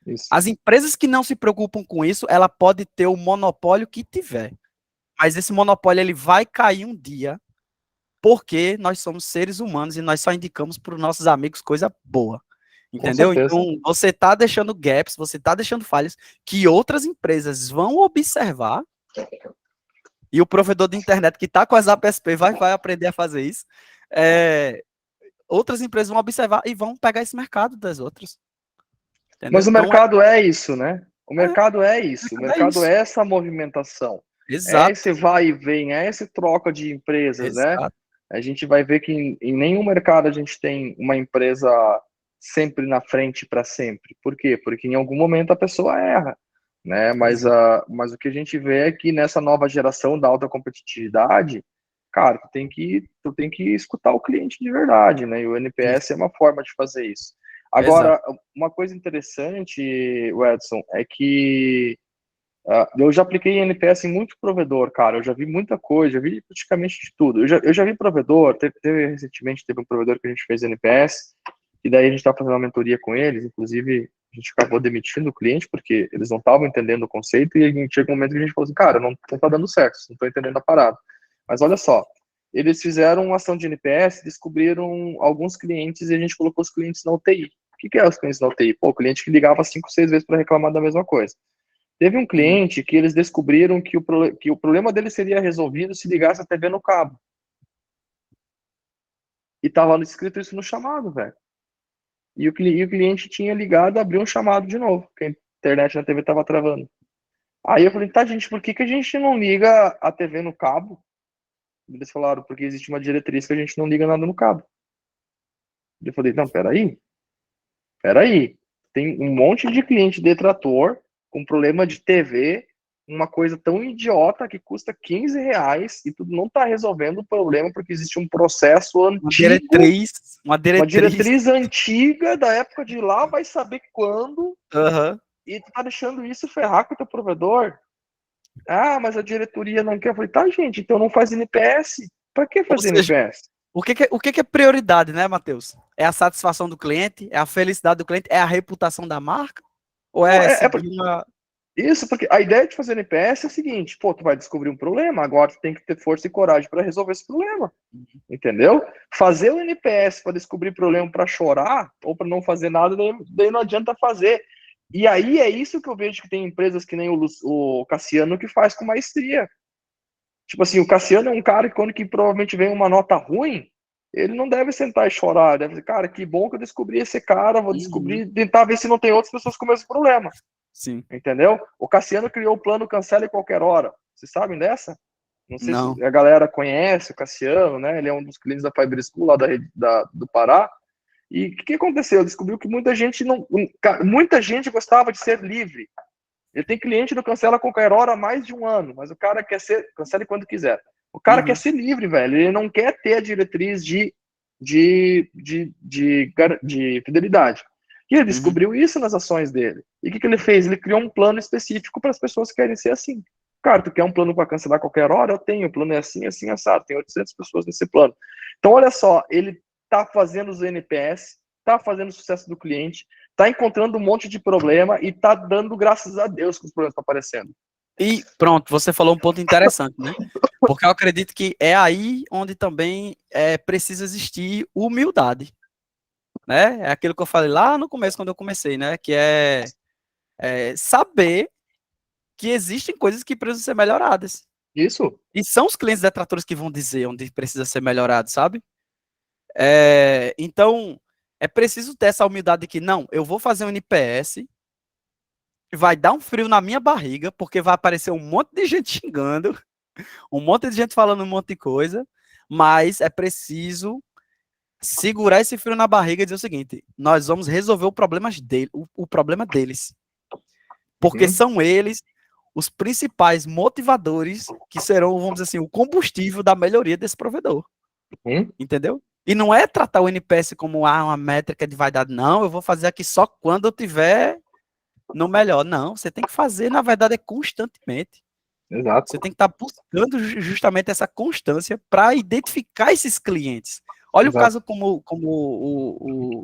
Isso. As empresas que não se preocupam com isso, ela pode ter o monopólio que tiver, mas esse monopólio ele vai cair um dia, porque nós somos seres humanos e nós só indicamos para os nossos amigos coisa boa. Entendeu? Então, você está deixando gaps, você está deixando falhas que outras empresas vão observar, e o provedor de internet que está com as APSP vai aprender a fazer isso. Outras empresas vão observar e vão pegar esse mercado das outras. Entendeu? Mas o mercado é isso, né? O mercado é isso. O mercado é essa movimentação. Exato. É esse vai e vem, é esse troca de empresas, Exato. né? A gente vai ver que em nenhum mercado a gente tem uma empresa sempre na frente para sempre. Por quê? Porque em algum momento a pessoa erra, né? Mas o que a gente vê é que nessa nova geração da alta competitividade, cara, tu tem que escutar o cliente de verdade, né? E o NPS é uma forma de fazer isso. Agora, uma coisa interessante, Edson, é que eu já apliquei NPS em muito provedor, cara. Eu já vi muita coisa, já vi praticamente de tudo. Eu já vi provedor, recentemente teve um provedor que a gente fez NPS, E daí a gente está fazendo uma mentoria com eles, inclusive a gente acabou demitindo o cliente porque eles não estavam entendendo o conceito e a gente chega um momento que a gente falou assim, cara, não tá dando certo, não estou entendendo a parada. Mas olha só, eles fizeram uma ação de NPS, descobriram alguns clientes e a gente colocou os clientes na UTI. O que é os clientes na UTI? Pô, o cliente que ligava 5, 6 vezes para reclamar da mesma coisa. Teve um cliente que eles descobriram que o problema dele seria resolvido se ligasse a TV no cabo. E estava escrito isso no chamado, velho. E o cliente tinha ligado, abriu um chamado de novo, porque a internet na TV estava travando. Aí eu falei, tá, gente, por que a gente não liga a TV no cabo? Eles falaram, porque existe uma diretriz que a gente não liga nada no cabo. Eu falei, não, peraí. Tem um monte de cliente detrator com problema de TV, uma coisa tão idiota que custa R$ 15 e tu não tá resolvendo o problema porque existe um processo antigo. Uma diretriz antiga da época de lá, vai saber quando. Uhum. E tu tá deixando isso ferrar com o teu provedor. Ah, mas a diretoria não quer. Eu falei, tá, gente, então não faz NPS. Pra que fazer NPS? O que é prioridade, né, Matheus? É a satisfação do cliente? É a felicidade do cliente? É a reputação da marca? Ou Isso, porque a ideia de fazer NPS é a seguinte, pô, tu vai descobrir um problema, agora tu tem que ter força e coragem para resolver esse problema, entendeu? Fazer o NPS para descobrir problema para chorar ou para não fazer nada, daí não adianta fazer. E aí é isso que eu vejo que tem empresas que nem o Cassiano que faz com maestria. Tipo assim, o Cassiano é um cara que quando que provavelmente vem uma nota ruim, ele não deve sentar e chorar, deve dizer, cara, que bom que eu descobri esse cara, vou descobrir, tentar ver se não tem outras pessoas com o mesmo problema. Sim. Entendeu? O Cassiano criou o plano cancela em qualquer hora. Vocês sabem dessa? Não sei se a galera conhece o Cassiano, né? Ele é um dos clientes da Fiber School lá do Pará. E o que aconteceu? Descobriu que muita gente gostava de ser livre. Ele tem cliente do cancela a qualquer hora há mais de um ano, mas o cara quer ser cancele quando quiser. O cara quer ser livre, velho. Ele não quer ter a diretriz de fidelidade. E ele descobriu isso nas ações dele. E o que ele fez? Ele criou um plano específico para as pessoas que querem ser assim. Cara, tu quer um plano para cancelar a qualquer hora? Eu tenho. O plano é assim, assim, assado. Tem 800 pessoas nesse plano. Então, olha só, ele está fazendo os NPS, está fazendo o sucesso do cliente, está encontrando um monte de problema e está dando graças a Deus que os problemas estão aparecendo. E pronto, você falou um ponto interessante, né? Porque eu acredito que é aí onde também precisa existir humildade. Né? É aquilo que eu falei lá no começo, quando eu comecei, né? Que é saber que existem coisas que precisam ser melhoradas. Isso. E são os clientes detratores que vão dizer onde precisa ser melhorado, sabe? Então, é preciso ter essa humildade de que, não, eu vou fazer um NPS, vai dar um frio na minha barriga, porque vai aparecer um monte de gente xingando, um monte de gente falando um monte de coisa, mas é preciso segurar esse frio na barriga e dizer o seguinte: nós vamos resolver o problema deles. Porque são eles os principais motivadores que serão, vamos dizer assim, o combustível da melhoria desse provedor. Entendeu? E não é tratar o NPS como uma métrica de vaidade, não, eu vou fazer aqui só quando eu tiver no melhor. Não, você tem que fazer, na verdade, constantemente. Exato. Você tem que estar buscando justamente essa constância para identificar esses clientes. Olha Exato. O caso como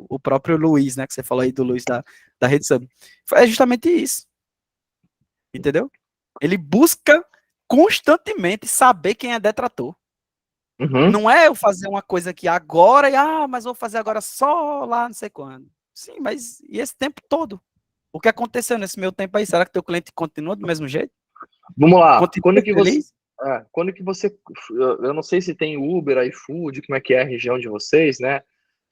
o próprio Luiz, né, que você falou aí do Luiz da Rede Sub. É justamente isso. Entendeu? Ele busca constantemente saber quem é detrator. Não é eu fazer uma coisa aqui agora mas vou fazer agora só lá não sei quando. Sim, mas e esse tempo todo? O que aconteceu nesse meu tempo aí? Será que teu cliente continua do mesmo jeito? Vamos lá. Quando que você... Eu não sei se tem Uber, iFood, como é que é a região de vocês, né?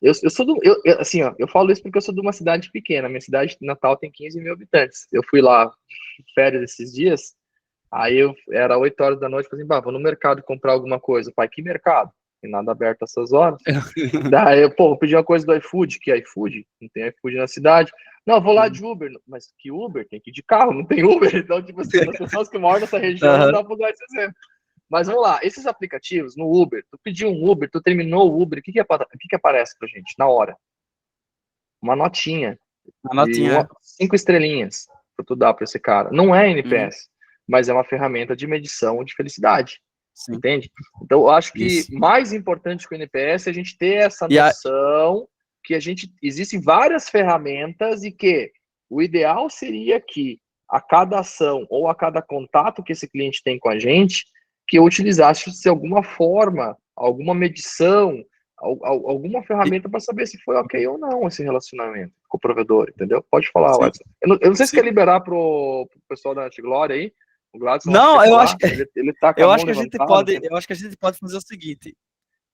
Eu falo isso porque eu sou de uma cidade pequena. Minha cidade natal tem 15 mil habitantes. Eu fui lá de férias esses dias, aí era 8 horas da noite, falei assim, vou no mercado comprar alguma coisa. Pai, que mercado? Tem nada aberto essas horas. Daí eu, vou pedir uma coisa do iFood, que iFood? Não tem iFood na cidade. Não, vou lá de Uber. Mas que Uber? Tem que ir de carro, não tem Uber. Então, tipo assim, as pessoas que moram nessa região não dá pra usar esse exemplo. Mas vamos lá, esses aplicativos, no Uber, tu pediu um Uber, tu terminou o Uber, o que aparece pra gente na hora? Uma notinha. Uma notinha. 5 estrelinhas pra tu dar pra esse cara. Não é NPS, mas é uma ferramenta de medição de felicidade. Sim. Entende? Então, eu acho que mais importante que o NPS é a gente ter essa noção que existem várias ferramentas e que o ideal seria que a cada ação ou a cada contato que esse cliente tem com a gente, que eu utilizasse de alguma forma, alguma medição, alguma ferramenta para saber se foi ok ou não esse relacionamento com o provedor, entendeu? Pode falar, Edson. Eu não sei se quer liberar pro pessoal da Antiglória aí. O Gladson não, eu acho que ele tá com eu a acho mão que a gente levantada, pode, assim. eu acho que a gente pode fazer o seguinte.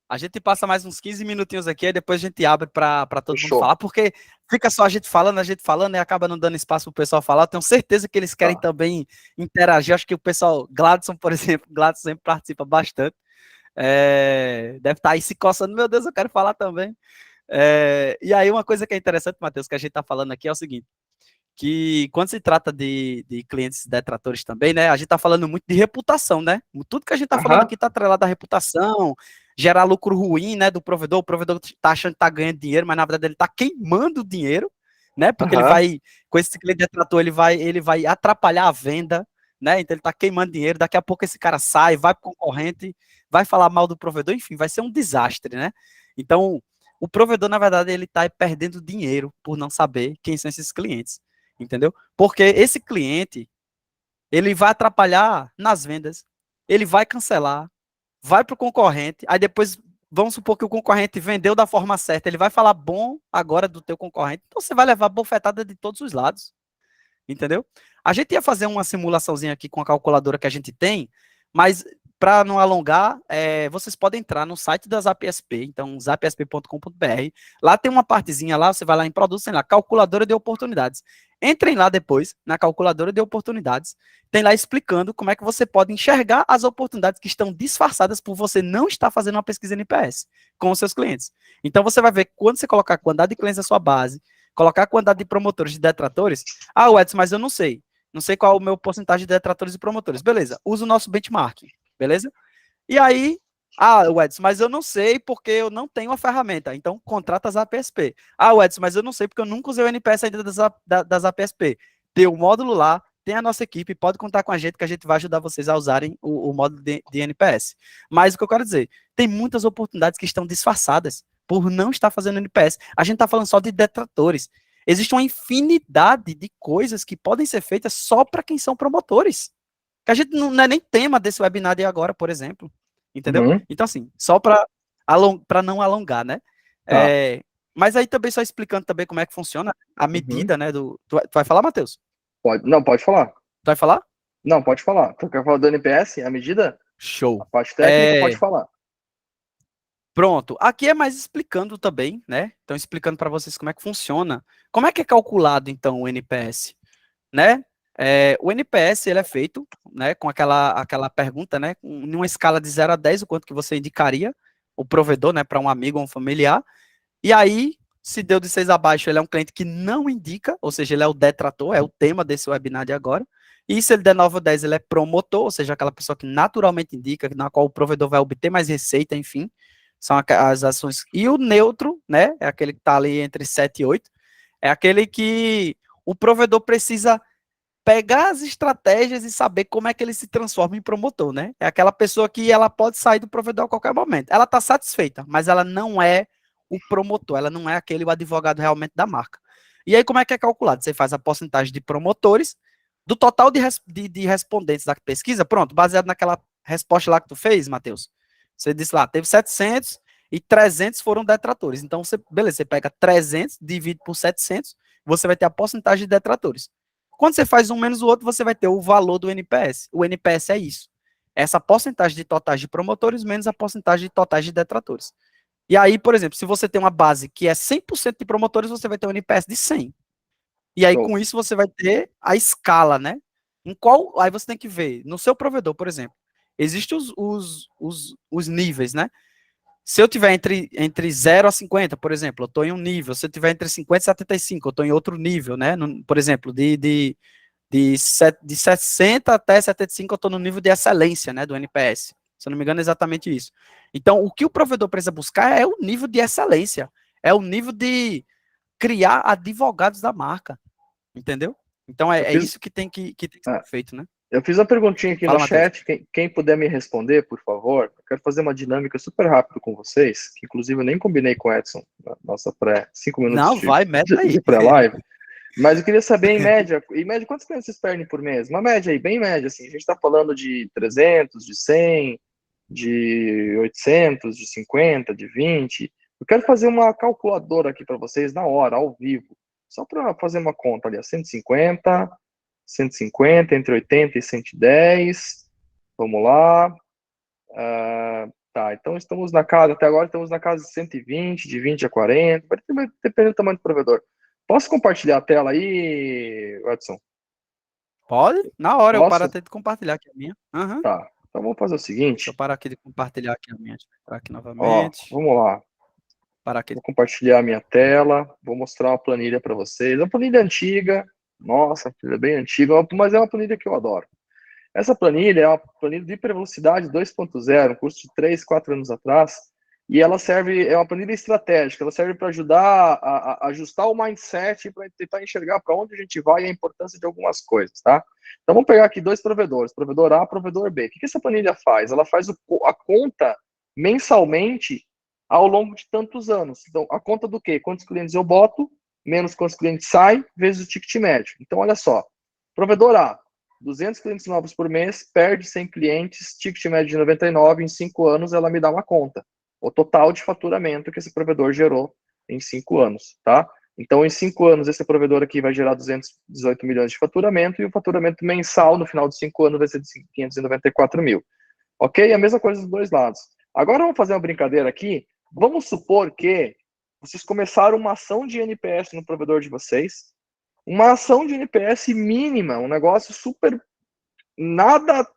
A gente passa mais uns 15 minutinhos aqui, e depois a gente abre para todo mundo falar, porque fica só a gente falando, e acaba não dando espaço para o pessoal falar. Eu tenho certeza que eles querem também interagir. Acho que o pessoal, Gladson, por exemplo, Gladson sempre participa bastante. Deve estar aí se coçando, meu Deus, eu quero falar também. E aí, uma coisa que é interessante, Matheus, que a gente está falando aqui é o seguinte: que quando se trata de clientes detratores também, né, a gente está falando muito de reputação, né? Tudo que a gente está falando aqui está atrelado à reputação, gerar lucro ruim, né, do provedor. O provedor está achando que está ganhando dinheiro, mas na verdade ele está queimando dinheiro, né? Porque ele vai, com esse cliente detrator, ele vai atrapalhar a venda, né? Então ele está queimando dinheiro. Daqui a pouco esse cara sai, vai para o concorrente, vai falar mal do provedor, enfim, vai ser um desastre, né? Então, o provedor, na verdade, ele está perdendo dinheiro por não saber quem são esses clientes. Entendeu? Porque esse cliente, ele vai atrapalhar nas vendas, ele vai cancelar, vai para o concorrente, aí depois, vamos supor que o concorrente vendeu da forma certa, ele vai falar bom agora do teu concorrente, então você vai levar bofetada de todos os lados, entendeu? A gente ia fazer uma simulaçãozinha aqui com a calculadora que a gente tem, mas para não alongar, vocês podem entrar no site da ZapSP, então zapsp.com.br, lá tem uma partezinha lá, você vai lá em produtos, tem lá, calculadora de oportunidades. Entrem lá depois, na calculadora de oportunidades, tem lá explicando como é que você pode enxergar as oportunidades que estão disfarçadas por você não estar fazendo uma pesquisa NPS com os seus clientes. Então você vai ver, quando você colocar a quantidade de clientes na sua base, colocar a quantidade de promotores e de detratores, Edson, mas eu não sei. Não sei qual é o meu porcentagem de detratores e promotores. Beleza, usa o nosso benchmark, beleza? E aí, Edson, mas eu não sei porque eu não tenho a ferramenta. Então, contrata as APSP. Edson, mas eu não sei porque eu nunca usei o NPS ainda das APSP. Tem o módulo lá, tem a nossa equipe, pode contar com a gente que a gente vai ajudar vocês a usarem o módulo de NPS. Mas o que eu quero dizer, tem muitas oportunidades que estão disfarçadas por não estar fazendo NPS. A gente está falando só de detratores. Existe uma infinidade de coisas que podem ser feitas só para quem são promotores. Que a gente não é nem tema desse webinar de agora, por exemplo. Entendeu? Então, assim, só para não alongar, né? Mas aí também só explicando também como é que funciona a medida, né? Tu vai falar, Matheus? Não, pode falar. Tu vai falar? Não, pode falar. Tu quer falar do NPS, a medida? Show. A parte técnica, pode falar. Pronto. Aqui é mais explicando também, né? Então, explicando para vocês como é que funciona. Como é que é calculado, então, o NPS? Né? O NPS, ele é feito, né, com aquela pergunta, né, numa escala de 0 a 10, o quanto que você indicaria o provedor, né, para um amigo ou um familiar. E aí, se deu de 6 abaixo, ele é um cliente que não indica, ou seja, ele é o detrator, é o tema desse webinar de agora. E se ele der 9 ou 10, ele é promotor, ou seja, aquela pessoa que naturalmente indica, na qual o provedor vai obter mais receita, enfim, são as ações. E o neutro, né, é aquele que está ali entre 7 e 8, é aquele que o provedor precisa pegar as estratégias e saber como é que ele se transforma em promotor, né? É aquela pessoa que ela pode sair do provedor a qualquer momento. Ela está satisfeita, mas ela não é o promotor, ela não é aquele o advogado realmente da marca. E aí, como é que é calculado? Você faz a porcentagem de promotores do total de respondentes da pesquisa, pronto, baseado naquela resposta lá que tu fez, Matheus. Você disse lá, teve 700 e 300 foram detratores. Então, beleza, você pega 300, divide por 700, você vai ter a porcentagem de detratores. Quando você faz um menos o outro, você vai ter o valor do NPS. O NPS é isso. Essa porcentagem de totais de promotores menos a porcentagem de totais de detratores. E aí, por exemplo, se você tem uma base que é 100% de promotores, você vai ter um NPS de 100. E aí, com isso, você vai ter a escala, né? Aí você tem que ver, no seu provedor, por exemplo, existem os níveis, né? Se eu tiver entre 0 a 50, por exemplo, eu estou em um nível. Se eu tiver entre 50 e 75, eu estou em outro nível, né? Por exemplo, de 60 até 75, eu estou no nível de excelência, né, do NPS. Se eu não me engano, é exatamente isso. Então, o que o provedor precisa buscar é o nível de excelência. É o nível de criar advogados da marca. Entendeu? Então, é isso que tem que ser feito, né? Eu fiz uma perguntinha aqui Fala, no Matheus. chat, quem puder me responder, por favor. Eu quero fazer uma dinâmica super rápido com vocês, que inclusive eu nem combinei com o Edson, na nossa 5 minutos Não, vai, meta aí. de pré-live. Mas eu queria saber, em média, quantos clientes vocês perdem por mês? Uma média aí, bem média, assim. A gente está falando de 300, de 100, de 800, de 50, de 20. Eu quero fazer uma calculadora aqui para vocês na hora, ao vivo. Só para fazer uma conta ali, 150, entre 80 e 110. Vamos lá. Tá, então estamos na casa, até agora estamos na casa de 120, de 20 a 40, vai depender do tamanho do provedor. Posso compartilhar a tela aí, Edson? Pode? Na hora, eu paro Posso? até de compartilhar aqui a minha. Uhum. Tá, então vamos fazer o Deixa eu seguinte, parar aqui de compartilhar aqui a minha. Deixa eu entrar aqui ó, novamente. vamos lá. Parar aqui. Vou compartilhar a minha tela, vou mostrar uma planilha para vocês. É uma planilha antiga, nossa, é bem antiga, mas é uma planilha que eu adoro. Essa planilha é uma planilha de hipervelocidade 2.0, um curso de 3, 4 anos atrás, e ela serve, é uma planilha estratégica, ela serve para ajudar a ajustar o mindset para tentar enxergar para onde a gente vai e a importância de algumas coisas, tá? Então vamos pegar aqui dois provedores, provedor A, provedor B. O que essa planilha faz? Ela faz a conta mensalmente ao longo de tantos anos. Então, a conta do quê? Quantos clientes eu boto, menos quantos clientes saem, vezes o ticket médio. Então, olha só, provedor A, 200 clientes novos por mês, perde 100 clientes, ticket médio de 99, em 5 anos ela me dá uma conta. O total de faturamento que esse provedor gerou em 5 anos, tá? Então, em 5 anos, esse provedor aqui vai gerar 218 milhões de faturamento e o faturamento mensal no final de 5 anos vai ser de 594 mil. Ok? A mesma coisa dos dois lados. Agora vamos fazer uma brincadeira aqui. Vamos supor que vocês começaram uma ação de NPS no provedor de vocês, uma ação de NPS mínima, um negócio super nada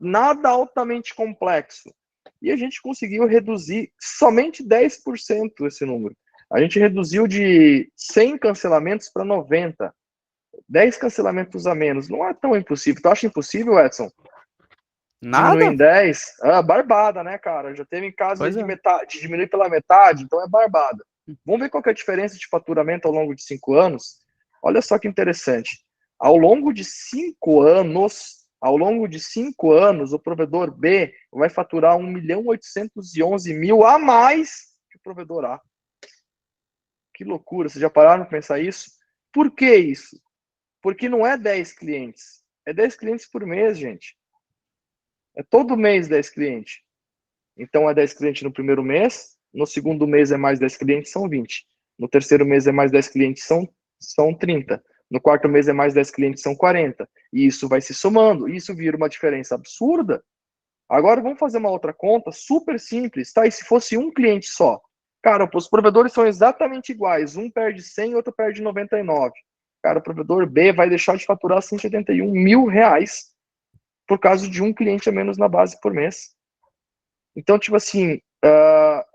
altamente complexo. E a gente conseguiu reduzir somente 10% esse número. A gente reduziu de 100 cancelamentos para 90. 10 cancelamentos a menos. Não é tão impossível. Tu acha impossível, Edson? Diminuir em Nada? 10? Barbada, né, cara? Já teve casos Pois de, é. de diminuir pela metade, então é barbada. Vamos ver qual que é a diferença de faturamento ao longo de 5 anos? Olha só que interessante. Ao longo de 5 anos, o provedor B vai faturar 1.811.000 a mais que o provedor A. Que loucura, vocês já pararam para pensar isso? Por que isso? Porque não é 10 clientes, é 10 clientes por mês, gente. É todo mês 10 clientes. Então é 10 clientes no primeiro mês, no segundo mês é mais 10 clientes, são 20. No terceiro mês é mais 10 clientes, são 30. No quarto mês é mais 10 clientes, são 40. E isso vai se somando, e isso vira uma diferença absurda. Agora vamos fazer uma outra conta super simples, tá? E se fosse um cliente só? Cara, os provedores são exatamente iguais, um perde 100, outro perde 99. Cara, o provedor B vai deixar de faturar 181 mil reais por causa de um cliente a menos na base por mês. Então, tipo assim,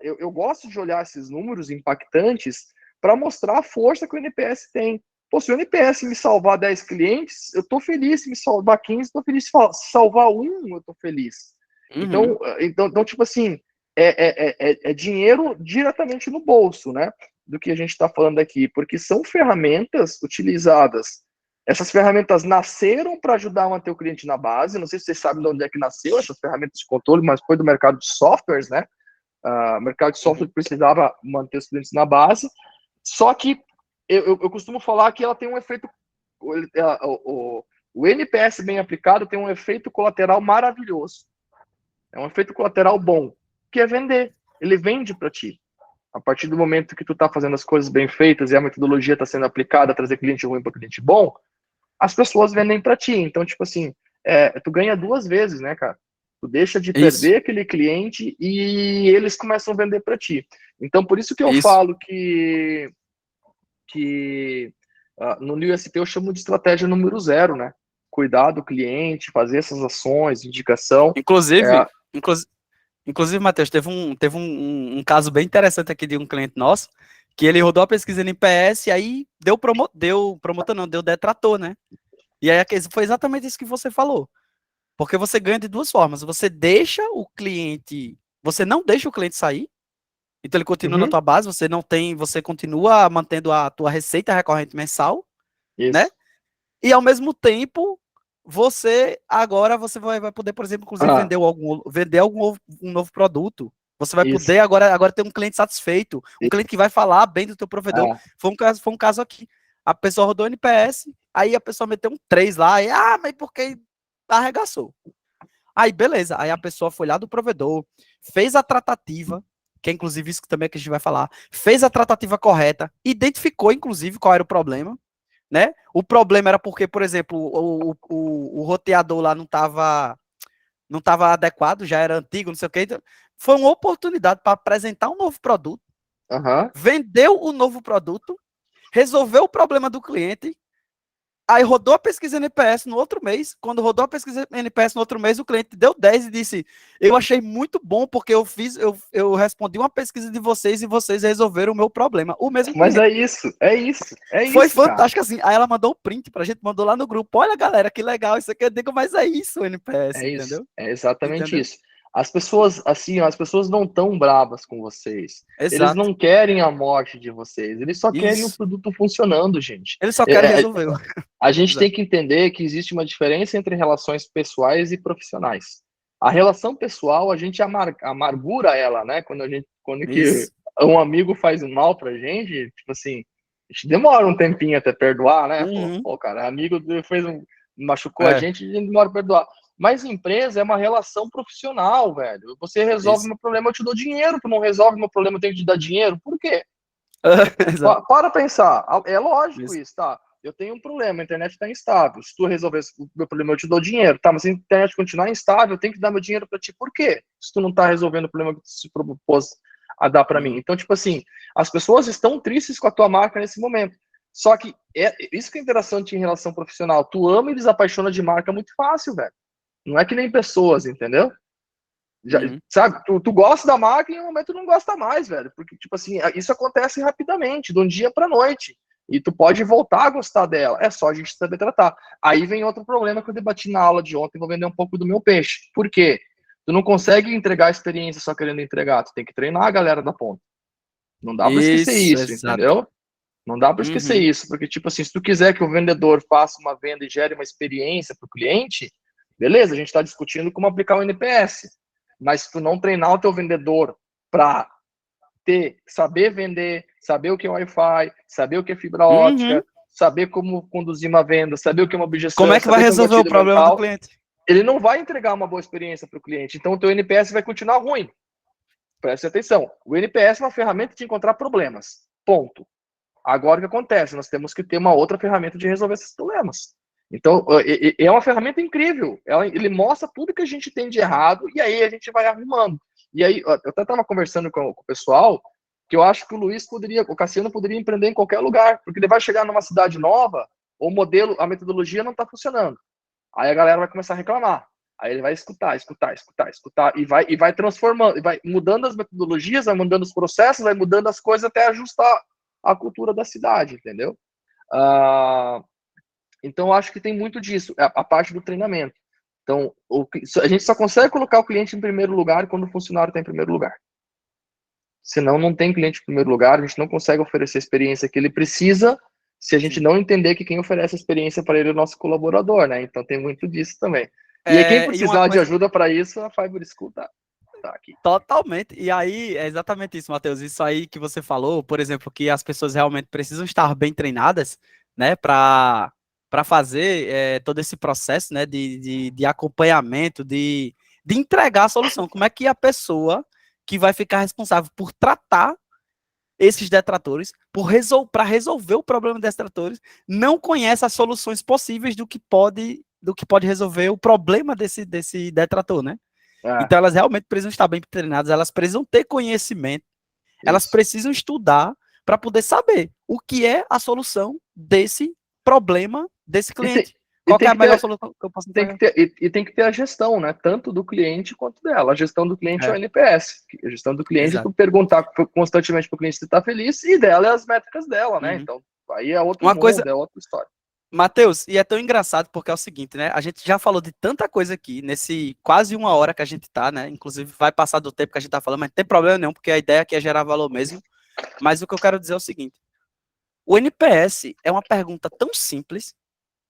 eu gosto de olhar esses números impactantes para mostrar a força que o NPS tem. Pô, se o NPS me salvar 10 clientes, eu estou feliz. Se me salvar 15, estou feliz. Se salvar um, eu estou feliz. Uhum. Então, tipo assim, é dinheiro diretamente no bolso, né? Do que a gente está falando aqui, porque são ferramentas utilizadas. Essas ferramentas nasceram para ajudar a manter o cliente na base. Não sei se vocês sabem de onde é que nasceu essas ferramentas de controle, mas foi do mercado de softwares, né? O mercado de software precisava manter os clientes na base. Só que eu costumo falar que ela tem um efeito. O NPS bem aplicado tem um efeito colateral maravilhoso. É um efeito colateral bom, que é vender. Ele vende para ti. A partir do momento que tu está fazendo as coisas bem feitas e a metodologia está sendo aplicada a trazer cliente ruim para cliente bom, as pessoas vendem para ti. Então, tipo assim, tu ganha duas vezes, né, cara? Tu deixa de Isso, perder aquele cliente e eles começam a vender para ti. Então, por isso que eu isso. falo que no New USP eu chamo de estratégia número 0, né? Cuidar do cliente, fazer essas ações, indicação. Inclusive, inclusive, Matheus, teve um caso bem interessante aqui de um cliente nosso, que ele rodou a pesquisa no NPS e aí deu promotor não, deu detrator, né? E aí foi exatamente isso que você falou. Porque você ganha de duas formas. Você não deixa o cliente sair, então ele continua na Uhum, tua base, você continua mantendo a tua receita recorrente mensal, né? isso. E ao mesmo tempo, você agora você vai poder, por exemplo, inclusive vender um novo produto. Você vai isso. poder agora ter um cliente satisfeito, um cliente que vai falar bem do teu provedor. Foi um caso aqui. A pessoa rodou NPS, aí a pessoa meteu um 3 lá, e, mas porque arregaçou. Aí, beleza. Aí a pessoa foi lá do provedor, fez a tratativa, que é inclusive isso também que a gente vai falar, fez a tratativa correta, identificou, inclusive, qual era o problema, né? O problema era porque, por exemplo, o roteador lá não estava adequado, já era antigo, não sei o que. Então, foi uma oportunidade para apresentar um novo produto, vendeu o novo produto, resolveu o problema do cliente. Aí rodou a pesquisa NPS no outro mês. Quando rodou a pesquisa NPS no outro mês, o cliente deu 10 e disse: eu achei muito bom porque eu respondi uma pesquisa de vocês e vocês resolveram o meu problema. O mesmo Mas cliente. é isso. Foi fantástico, assim. Aí ela mandou o print pra gente, mandou lá no grupo. Olha, galera, que legal isso aqui. Eu digo, mas é isso o NPS, entendeu? É exatamente isso. As pessoas, assim, as pessoas não estão bravas com vocês. Exato. Eles não querem a morte de vocês. Eles só querem o produto funcionando, gente. Eles só querem resolver. A gente tem que entender que existe uma diferença entre relações pessoais e profissionais. A relação pessoal, a gente amargura ela, né? Quando que um amigo faz um mal pra gente, tipo assim, a gente demora um tempinho até perdoar, né? Pô, cara, amigo machucou a gente demora a perdoar. Mas empresa é uma relação profissional, velho. Você resolve meu problema, eu te dou dinheiro. Tu não resolve meu problema, eu tenho que te dar dinheiro. Por quê? Para pensar. É lógico isso, tá? Eu tenho um problema, a internet está instável. Se tu resolver o meu problema, eu te dou dinheiro. Tá, mas se a internet continuar instável, eu tenho que dar meu dinheiro para ti. Por quê? Se tu não tá resolvendo o problema que tu se propôs a dar para mim. Então, tipo assim, as pessoas estão tristes com a tua marca nesse momento. Só que isso que é interessante em relação profissional. Tu ama e desapaixona de marca muito fácil, velho. Não é que nem pessoas, entendeu? Sabe, tu gosta da marca e em um momento tu não gosta mais, velho. Porque, tipo assim, isso acontece rapidamente, de um dia pra noite. E tu pode voltar a gostar dela. É só a gente saber tratar. Aí vem outro problema que eu debati na aula de ontem, vou vender um pouco do meu peixe. Por quê? Tu não consegue entregar a experiência só querendo entregar. Tu tem que treinar a galera da ponta. Não dá pra esquecer isso, entendeu? Não dá pra esquecer isso. Porque, tipo assim, se tu quiser que o vendedor faça uma venda e gere uma experiência pro cliente, beleza, a gente tá discutindo como aplicar o NPS. Mas se tu não treinar o teu vendedor para saber vender, saber o que é Wi-Fi, saber o que é fibra ótica, saber como conduzir uma venda, saber o que é uma objeção, como é que vai resolver o problema do cliente? Ele não vai entregar uma boa experiência para o cliente. Então, o teu NPS vai continuar ruim. Preste atenção. O NPS é uma ferramenta de encontrar problemas. Ponto. Agora, o que acontece? Nós temos que ter uma outra ferramenta de resolver esses problemas. Então, é uma ferramenta incrível. Ele mostra tudo que a gente tem de errado e aí a gente vai arrumando. E aí, eu até estava conversando com o pessoal que eu acho que o Cassiano poderia empreender em qualquer lugar, porque ele vai chegar numa cidade nova, o modelo, a metodologia não está funcionando. Aí a galera vai começar a reclamar. Aí ele vai escutar, e vai transformando, e vai mudando as metodologias, vai mudando os processos, vai mudando as coisas até ajustar a cultura da cidade, entendeu? Então, acho que tem muito disso, a parte do treinamento. Então, a gente só consegue colocar o cliente em primeiro lugar quando o funcionário está em primeiro lugar. Senão, não tem cliente em primeiro lugar, a gente não consegue oferecer a experiência que ele precisa se a gente não entender que quem oferece a experiência para ele é o nosso colaborador, né? Então, tem muito disso também. E aí, quem precisar de ajuda para isso, a Fiber School tá aqui. Totalmente. E aí, é exatamente isso, Matheus. Isso aí que você falou, por exemplo, que as pessoas realmente precisam estar bem treinadas, né, para fazer todo esse processo, né, de acompanhamento, de entregar a solução. Como é que a pessoa que vai ficar responsável por tratar esses detratores, para resolver o problema desses detratores, não conhece as soluções possíveis do que pode resolver o problema desse detrator, né? Então elas realmente precisam estar bem treinadas, elas precisam ter conhecimento, elas precisam estudar para poder saber o que é a solução desse problema desse cliente. Qual é a melhor solução que eu posso entregar? Tem que ter a gestão, né? Tanto do cliente quanto dela. A gestão do cliente é o NPS. A gestão do cliente é tu perguntar constantemente para o cliente se está feliz, e dela é as métricas dela, né? Então, aí é outro mundo, é outra história. Matheus, e é tão engraçado porque é o seguinte, né? A gente já falou de tanta coisa aqui, nesse quase 1 hora que a gente tá, né? Inclusive vai passar do tempo que a gente tá falando, mas não tem problema nenhum, porque a ideia aqui é gerar valor mesmo. Mas o que eu quero dizer é o seguinte: o NPS é uma pergunta tão simples,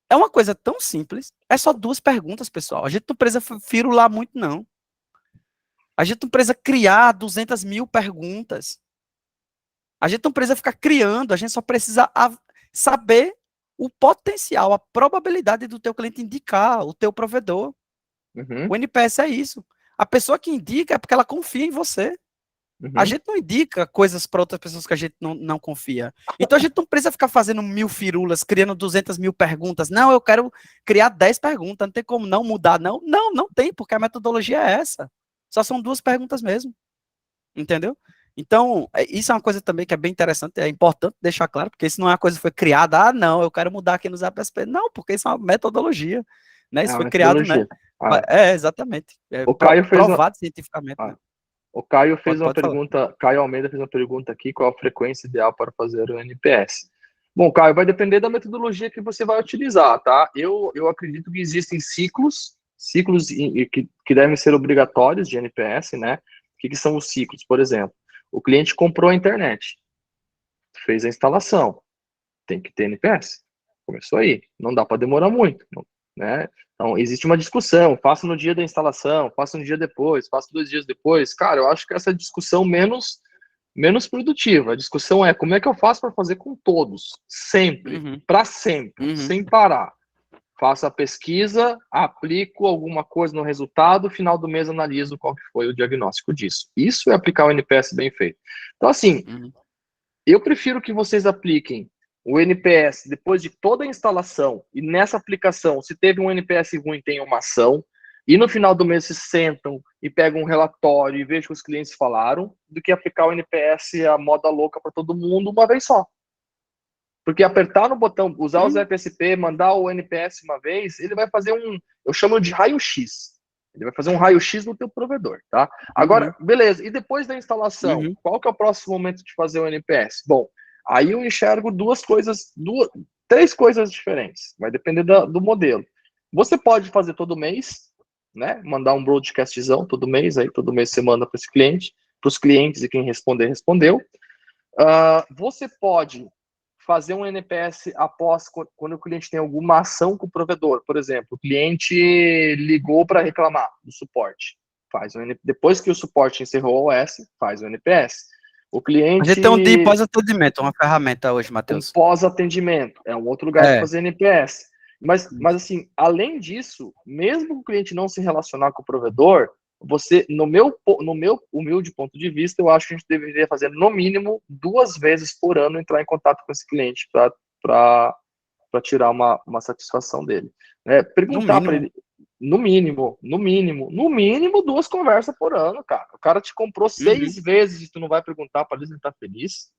É uma coisa tão simples. É só 2 perguntas, pessoal. A gente não precisa firular muito, não. A gente não precisa criar 200 mil perguntas. A gente não precisa ficar criando. A gente só precisa saber o potencial, a probabilidade do teu cliente indicar o teu provedor. O NPS é isso. A pessoa que indica é porque ela confia em você. A gente não indica coisas para outras pessoas que a gente não confia. Então a gente não precisa ficar fazendo 1000 firulas, criando 200 mil perguntas. Não, eu quero criar 10 perguntas. Não tem como não mudar, não. Não tem, porque a metodologia é essa. Só são 2 perguntas mesmo. Entendeu? Então, isso é uma coisa também que é bem interessante, é importante deixar claro, porque isso não é uma coisa que foi criada, não, eu quero mudar aqui no Zap SP. Não, porque isso é uma metodologia, né? Isso foi criado, né? Exatamente. O Caio fez provado cientificamente, né? O Caio fez uma pergunta, Caio Almeida fez uma pergunta aqui, qual a frequência ideal para fazer o NPS? Bom, Caio, vai depender da metodologia que você vai utilizar, tá? Eu acredito que existem ciclos que devem ser obrigatórios de NPS, né? O que são os ciclos? Por exemplo, o cliente comprou a internet, fez a instalação, tem que ter NPS. Começou aí, não dá para demorar muito, né? Então, existe uma discussão, faça no dia da instalação, faça um dia depois, faça 2 dias depois. Cara, eu acho que essa discussão menos produtiva. A discussão é como é que eu faço para fazer com todos, sempre, para sempre, sem parar. Faço a pesquisa, aplico alguma coisa no resultado, final do mês analiso qual que foi o diagnóstico disso. Isso é aplicar o NPS bem feito. Então, assim, eu prefiro que vocês apliquem o NPS depois de toda a instalação e nessa aplicação, se teve um NPS ruim, tem uma ação, e no final do mês se sentam e pegam um relatório e vejam o que os clientes falaram, do que aplicar o NPS a moda louca para todo mundo uma vez só. Porque apertar no botão, usar o Zap SP, mandar o NPS uma vez, ele vai fazer eu chamo de raio-x. Ele vai fazer um raio-x no teu provedor, tá? Agora, beleza, e depois da instalação, qual que é o próximo momento de fazer o NPS? Bom, aí eu enxergo 3 coisas diferentes, vai depender do modelo. Você pode fazer todo mês, né? Mandar um broadcastzão todo mês você manda para esse cliente, para os clientes e quem responder, respondeu. Você pode fazer um NPS após quando o cliente tem alguma ação com o provedor. Por exemplo, o cliente ligou para reclamar do suporte. Depois que o suporte encerrou o OS, faz o NPS. O cliente... A gente tem um de pós-atendimento, uma ferramenta hoje, Matheus. Um pós-atendimento, é um outro lugar de fazer NPS. Mas assim, além disso, mesmo que o cliente não se relacionar com o provedor, você, no meu humilde ponto de vista, eu acho que a gente deveria fazer no mínimo 2 vezes por ano entrar em contato com esse cliente para tirar uma satisfação dele. Perguntar para ele, no mínimo 2 conversas por ano, cara. O cara te comprou 6 vezes e tu não vai perguntar para ele se ele tá feliz.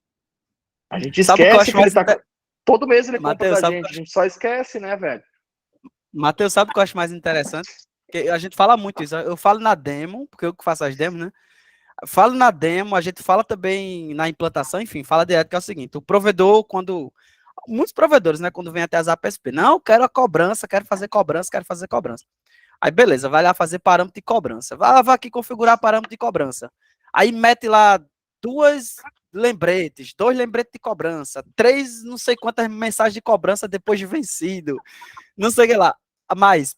A gente esquece que ele tá... Todo mês ele compra da gente, a gente só esquece, né, velho? Matheus, sabe o que eu acho mais interessante? Porque a gente fala muito isso. Eu falo na demo, porque eu que faço as demos, né? Falo na demo, a gente fala também na implantação, enfim, fala direto que é o seguinte, o provedor, muitos provedores, né, quando vem até as APSP, não, quero a cobrança, quero fazer cobrança. Aí, beleza, vai lá fazer parâmetro de cobrança. Vai aqui configurar parâmetro de cobrança. Aí mete lá 2 lembretes, 2 lembretes de cobrança, 3 não sei quantas mensagens de cobrança depois de vencido, não sei o que lá. Mas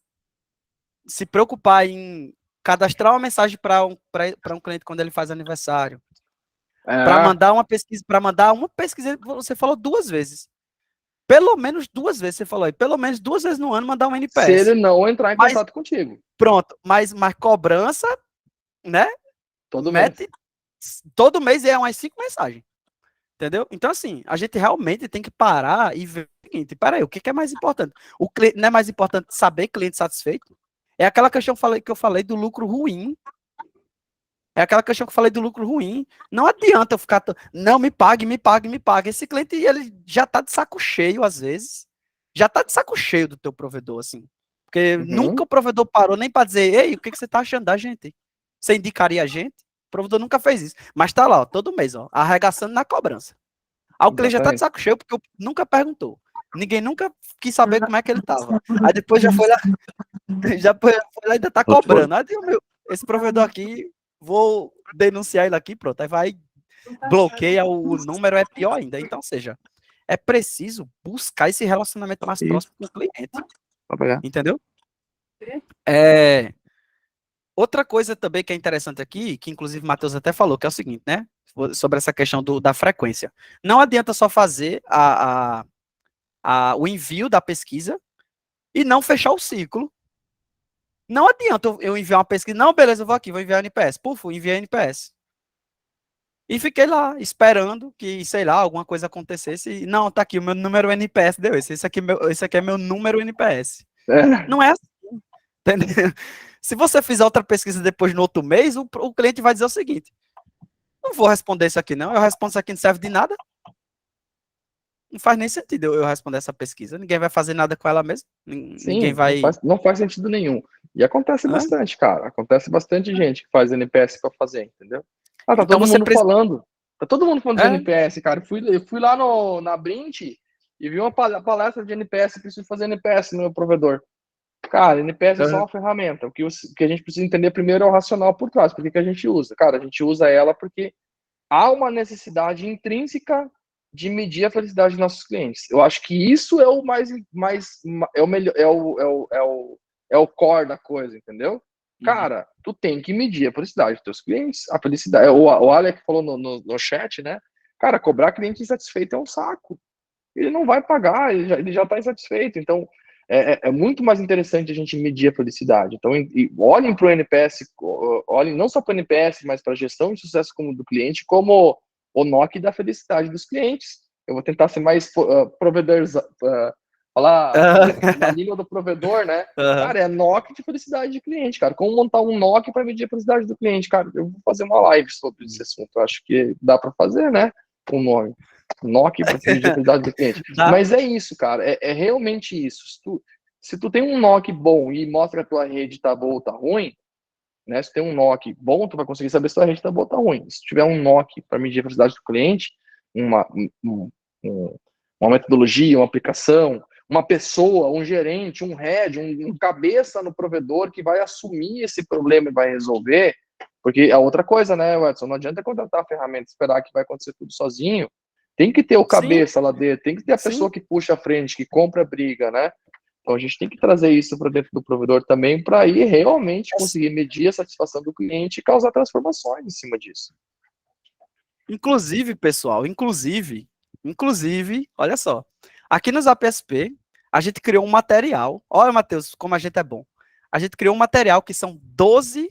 se preocupar em cadastrar uma mensagem para um cliente quando ele faz aniversário, para mandar uma pesquisa, você falou 2 vezes. Pelo menos 2 vezes, você falou aí, pelo menos 2 vezes no ano mandar um NPS. Se ele não entrar em contato contigo. Pronto, mas cobrança, né? Todo mês é umas 5 mensagens. Entendeu? Então, assim, a gente realmente tem que parar e ver o seguinte, peraí, o que é mais importante? Não é mais importante saber cliente satisfeito? É aquela questão que eu falei do lucro ruim. Não adianta eu ficar... Não, me pague. Esse cliente, ele já tá de saco cheio, às vezes. Já tá de saco cheio do teu provedor, assim. Porque nunca o provedor parou nem para dizer, ei, o que você tá achando da gente? Você indicaria a gente? O provedor nunca fez isso. Mas tá lá, ó, todo mês, ó, arregaçando na cobrança. Aí o cliente já tá de saco cheio, porque nunca perguntou. Ninguém nunca quis saber como é que ele tava. Aí depois já foi lá e ainda tá cobrando. Aí esse provedor aqui, vou denunciar ele aqui, pronto. Aí vai, bloqueia o número, é pior ainda. Então, seja, é preciso buscar esse relacionamento mais próximo com o cliente. Entendeu? Outra coisa também que é interessante aqui, que inclusive o Matheus até falou, que é o seguinte, né? Sobre essa questão da frequência. Não adianta só fazer o envio da pesquisa e não fechar o ciclo. Não adianta eu enviar uma pesquisa. Não, beleza, eu vou aqui, vou enviar a NPS. Puf, enviei a NPS. E fiquei lá, esperando que, sei lá, alguma coisa acontecesse. Não, tá aqui, o meu número NPS deu esse. Esse aqui é meu número NPS. Não é assim. Entendeu? Se você fizer outra pesquisa depois no outro mês, o cliente vai dizer o seguinte: não vou responder isso aqui, não. Eu respondo isso aqui, não serve de nada. Não faz nem sentido eu responder essa pesquisa. Ninguém vai fazer nada com ela mesmo. Ninguém Sim, vai. não faz sentido nenhum. E acontece Hã? bastante, cara. Acontece bastante gente que faz NPS para fazer, entendeu? Ah, tá Então todo você mundo precisa. falando. Tá todo mundo falando de É, NPS, cara. Eu fui lá na Brint e vi uma palestra de NPS. Preciso fazer NPS no meu provedor. Cara, NPS é só uma ferramenta. O que a gente precisa entender primeiro é o racional por trás. Por que a gente usa? Cara, a gente usa ela porque há uma necessidade intrínseca de medir a felicidade dos nossos clientes. Eu acho que isso é o é o melhor, é o core da coisa, entendeu? Cara, tu tem que medir a felicidade dos teus clientes. A felicidade. O Alec falou no chat, né? Cara, cobrar cliente insatisfeito é um saco. Ele não vai pagar, ele já tá insatisfeito. Então, é muito mais interessante a gente medir a felicidade. Então, olhem para o NPS, olhem não só para o NPS, mas para a gestão de sucesso como do cliente, como o NOC da felicidade dos clientes. Eu vou tentar ser mais provedor, falar na língua do provedor, né? Cara, é NOC de felicidade de cliente, cara. Como montar um NOC para medir a felicidade do cliente, cara? Eu vou fazer uma live sobre esse assunto. Eu acho que dá para fazer, né? Um nome. NOC para medir a felicidade do cliente. Mas é isso, cara. É realmente isso. Se tu tem um NOC bom e mostra que a tua rede tá boa ou tá ruim, né? Se tem um NOC bom, tu vai conseguir saber se a tua rede tá boa ou tá ruim. Se tiver um NOC para medir a felicidade do cliente, uma metodologia, uma aplicação, uma pessoa, um gerente, um head, um cabeça no provedor que vai assumir esse problema e vai resolver, porque a outra coisa, né, Edson, não adianta contratar a ferramenta e esperar que vai acontecer tudo sozinho. Tem que ter o sim, cabeça lá dentro, tem que ter a sim. pessoa que puxa a frente, que compra a briga, né? Então a gente tem que trazer isso para dentro do provedor também, para aí realmente conseguir medir a satisfação do cliente e causar transformações em cima disso. Inclusive, pessoal, olha só. Aqui nos APSP, a gente criou um material. Olha, Matheus, como a gente é bom. A gente criou um material que são 12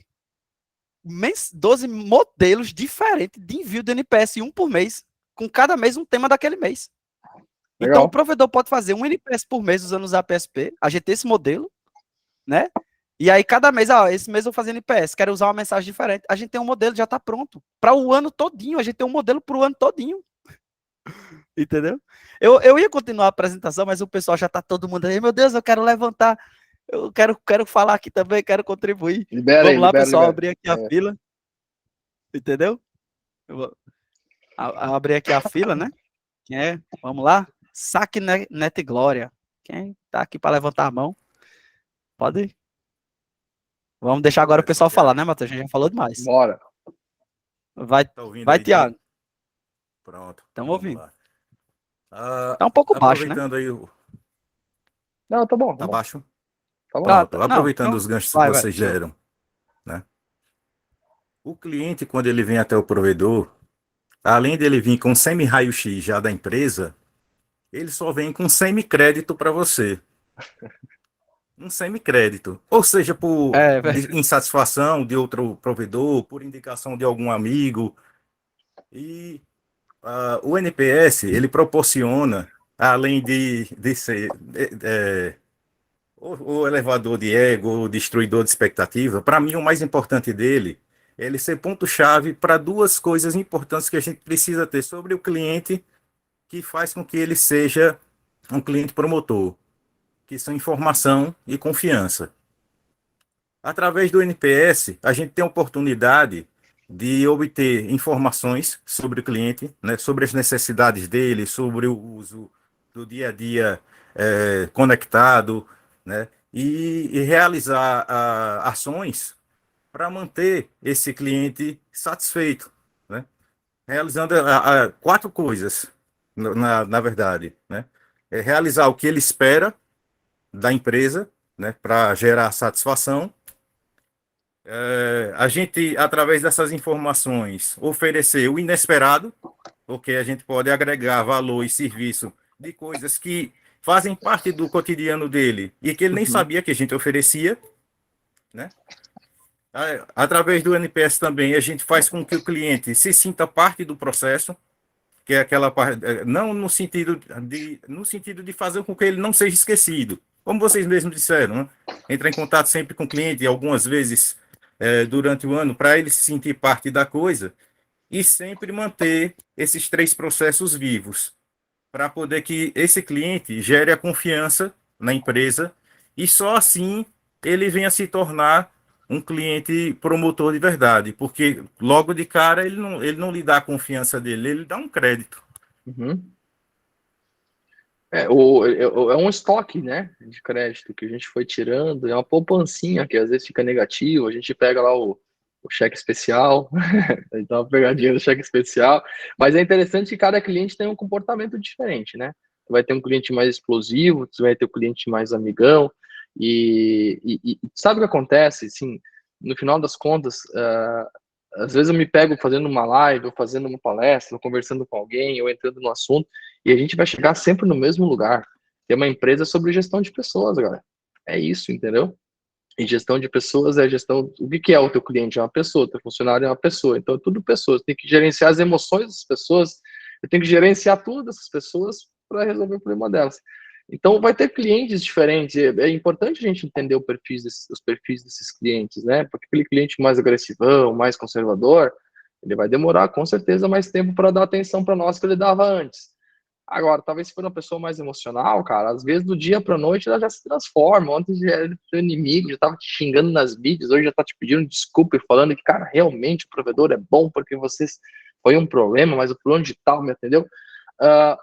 modelos diferentes de envio de NPS, um por mês, com cada mês um tema daquele mês. Legal. Então, o provedor pode fazer um NPS por mês usando os APSP. A gente tem esse modelo, né? E aí, cada mês, esse mês eu vou fazer NPS, quero usar uma mensagem diferente. A gente tem um modelo, já está pronto. Para o ano todinho, a gente tem um modelo para o ano todinho. Entendeu? Eu ia continuar a apresentação, mas o pessoal já está todo mundo aí. Meu Deus, eu quero levantar. Eu quero falar aqui também, quero contribuir. Libera aí, Vamos lá, pessoal, libera. abrir aqui a fila. Entendeu? Eu vou abrir aqui a fila, né? Quem é? Vamos lá. Saque Net Glória. Quem tá aqui para levantar a mão? Pode ir. Vamos deixar agora o pessoal falar, né, Matheus? A gente já falou demais. Bora. Vai, tá ouvindo vai, aí, Tiago. Pronto. Estamos ouvindo. Lá. Tá um pouco baixo, né? Aproveitando aí Não, tá bom. Tá baixo? Tá bom. Pronto. Não, Aproveitando então, os ganchos que vai. vocês deram, né? O cliente, quando ele vem até o provedor, além dele vir com semi-raio-x já da empresa, ele só vem com semi-crédito para você. Um semi-crédito. Ou seja, por insatisfação de outro provedor, por indicação de algum amigo. E o NPS, ele proporciona, além de ser o elevador de ego, o destruidor de expectativa, para mim o mais importante dele é ele ser ponto-chave para duas coisas importantes que a gente precisa ter sobre o cliente, que faz com que ele seja um cliente promotor, que são informação e confiança. Através do NPS, a gente tem a oportunidade de obter informações sobre o cliente, né, sobre as necessidades dele, sobre o uso do dia a dia conectado, né, e realizar ações para manter esse cliente satisfeito, né, realizando quatro coisas. na verdade, né? É realizar o que ele espera da empresa, né, para gerar satisfação. A gente, através dessas informações, oferecer o inesperado, porque a gente pode agregar valor e serviço de coisas que fazem parte do cotidiano dele e que ele nem Uhum. sabia que a gente oferecia, né? Através do NPS também, a gente faz com que o cliente se sinta parte do processo, que é aquela parte, não no sentido de fazer com que ele não seja esquecido, como vocês mesmos disseram, né? Entrar em contato sempre com o cliente, algumas vezes durante o ano, para ele se sentir parte da coisa, e sempre manter esses três processos vivos, para poder que esse cliente gere a confiança na empresa, e só assim ele venha se tornar um cliente promotor de verdade, porque logo de cara ele não lhe dá a confiança dele, ele dá um crédito. Uhum. É um estoque, né, de crédito que a gente foi tirando, é uma poupancinha que às vezes fica negativo, a gente pega lá o cheque especial, então uma pegadinha do cheque especial, mas é interessante que cada cliente tem um comportamento diferente, né? Você vai ter um cliente mais explosivo, você vai ter um cliente mais amigão, e sabe o que acontece, assim, no final das contas, às vezes eu me pego fazendo uma live, ou fazendo uma palestra, ou conversando com alguém, ou entrando no assunto, e a gente vai chegar sempre no mesmo lugar. Tem uma empresa sobre gestão de pessoas, galera. É isso, entendeu? E gestão de pessoas é gestão. O que é o teu cliente? É uma pessoa, o teu funcionário é uma pessoa. Então é tudo pessoas. Tem que gerenciar as emoções das pessoas. Eu tenho que gerenciar tudo dessas pessoas para resolver o problema delas. Então vai ter clientes diferentes. É importante a gente entender os perfis desses clientes, né? Porque aquele cliente mais agressivão, mais conservador, ele vai demorar com certeza mais tempo para dar atenção para nós que ele dava antes. Agora, talvez se for uma pessoa mais emocional, cara, às vezes do dia pra noite ela já se transforma. Ontem já era teu inimigo, já tava te xingando nas mídias, hoje já tá te pedindo desculpa e falando que, cara, realmente o provedor é bom porque vocês foi um problema, mas o plano de tal me atendeu.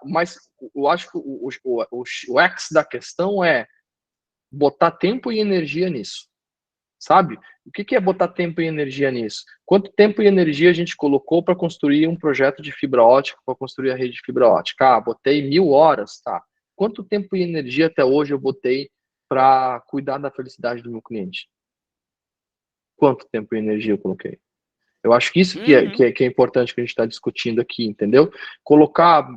Mas eu acho que o X da questão é botar tempo e energia nisso, sabe? O que é botar tempo e energia nisso? Quanto tempo e energia a gente colocou para construir um projeto de fibra ótica, para construir a rede de fibra ótica? Ah, botei 1.000 horas, tá? Quanto tempo e energia até hoje eu botei para cuidar da felicidade do meu cliente? Quanto tempo e energia eu coloquei? Eu acho que isso que é importante que a gente está discutindo aqui, entendeu? Colocar,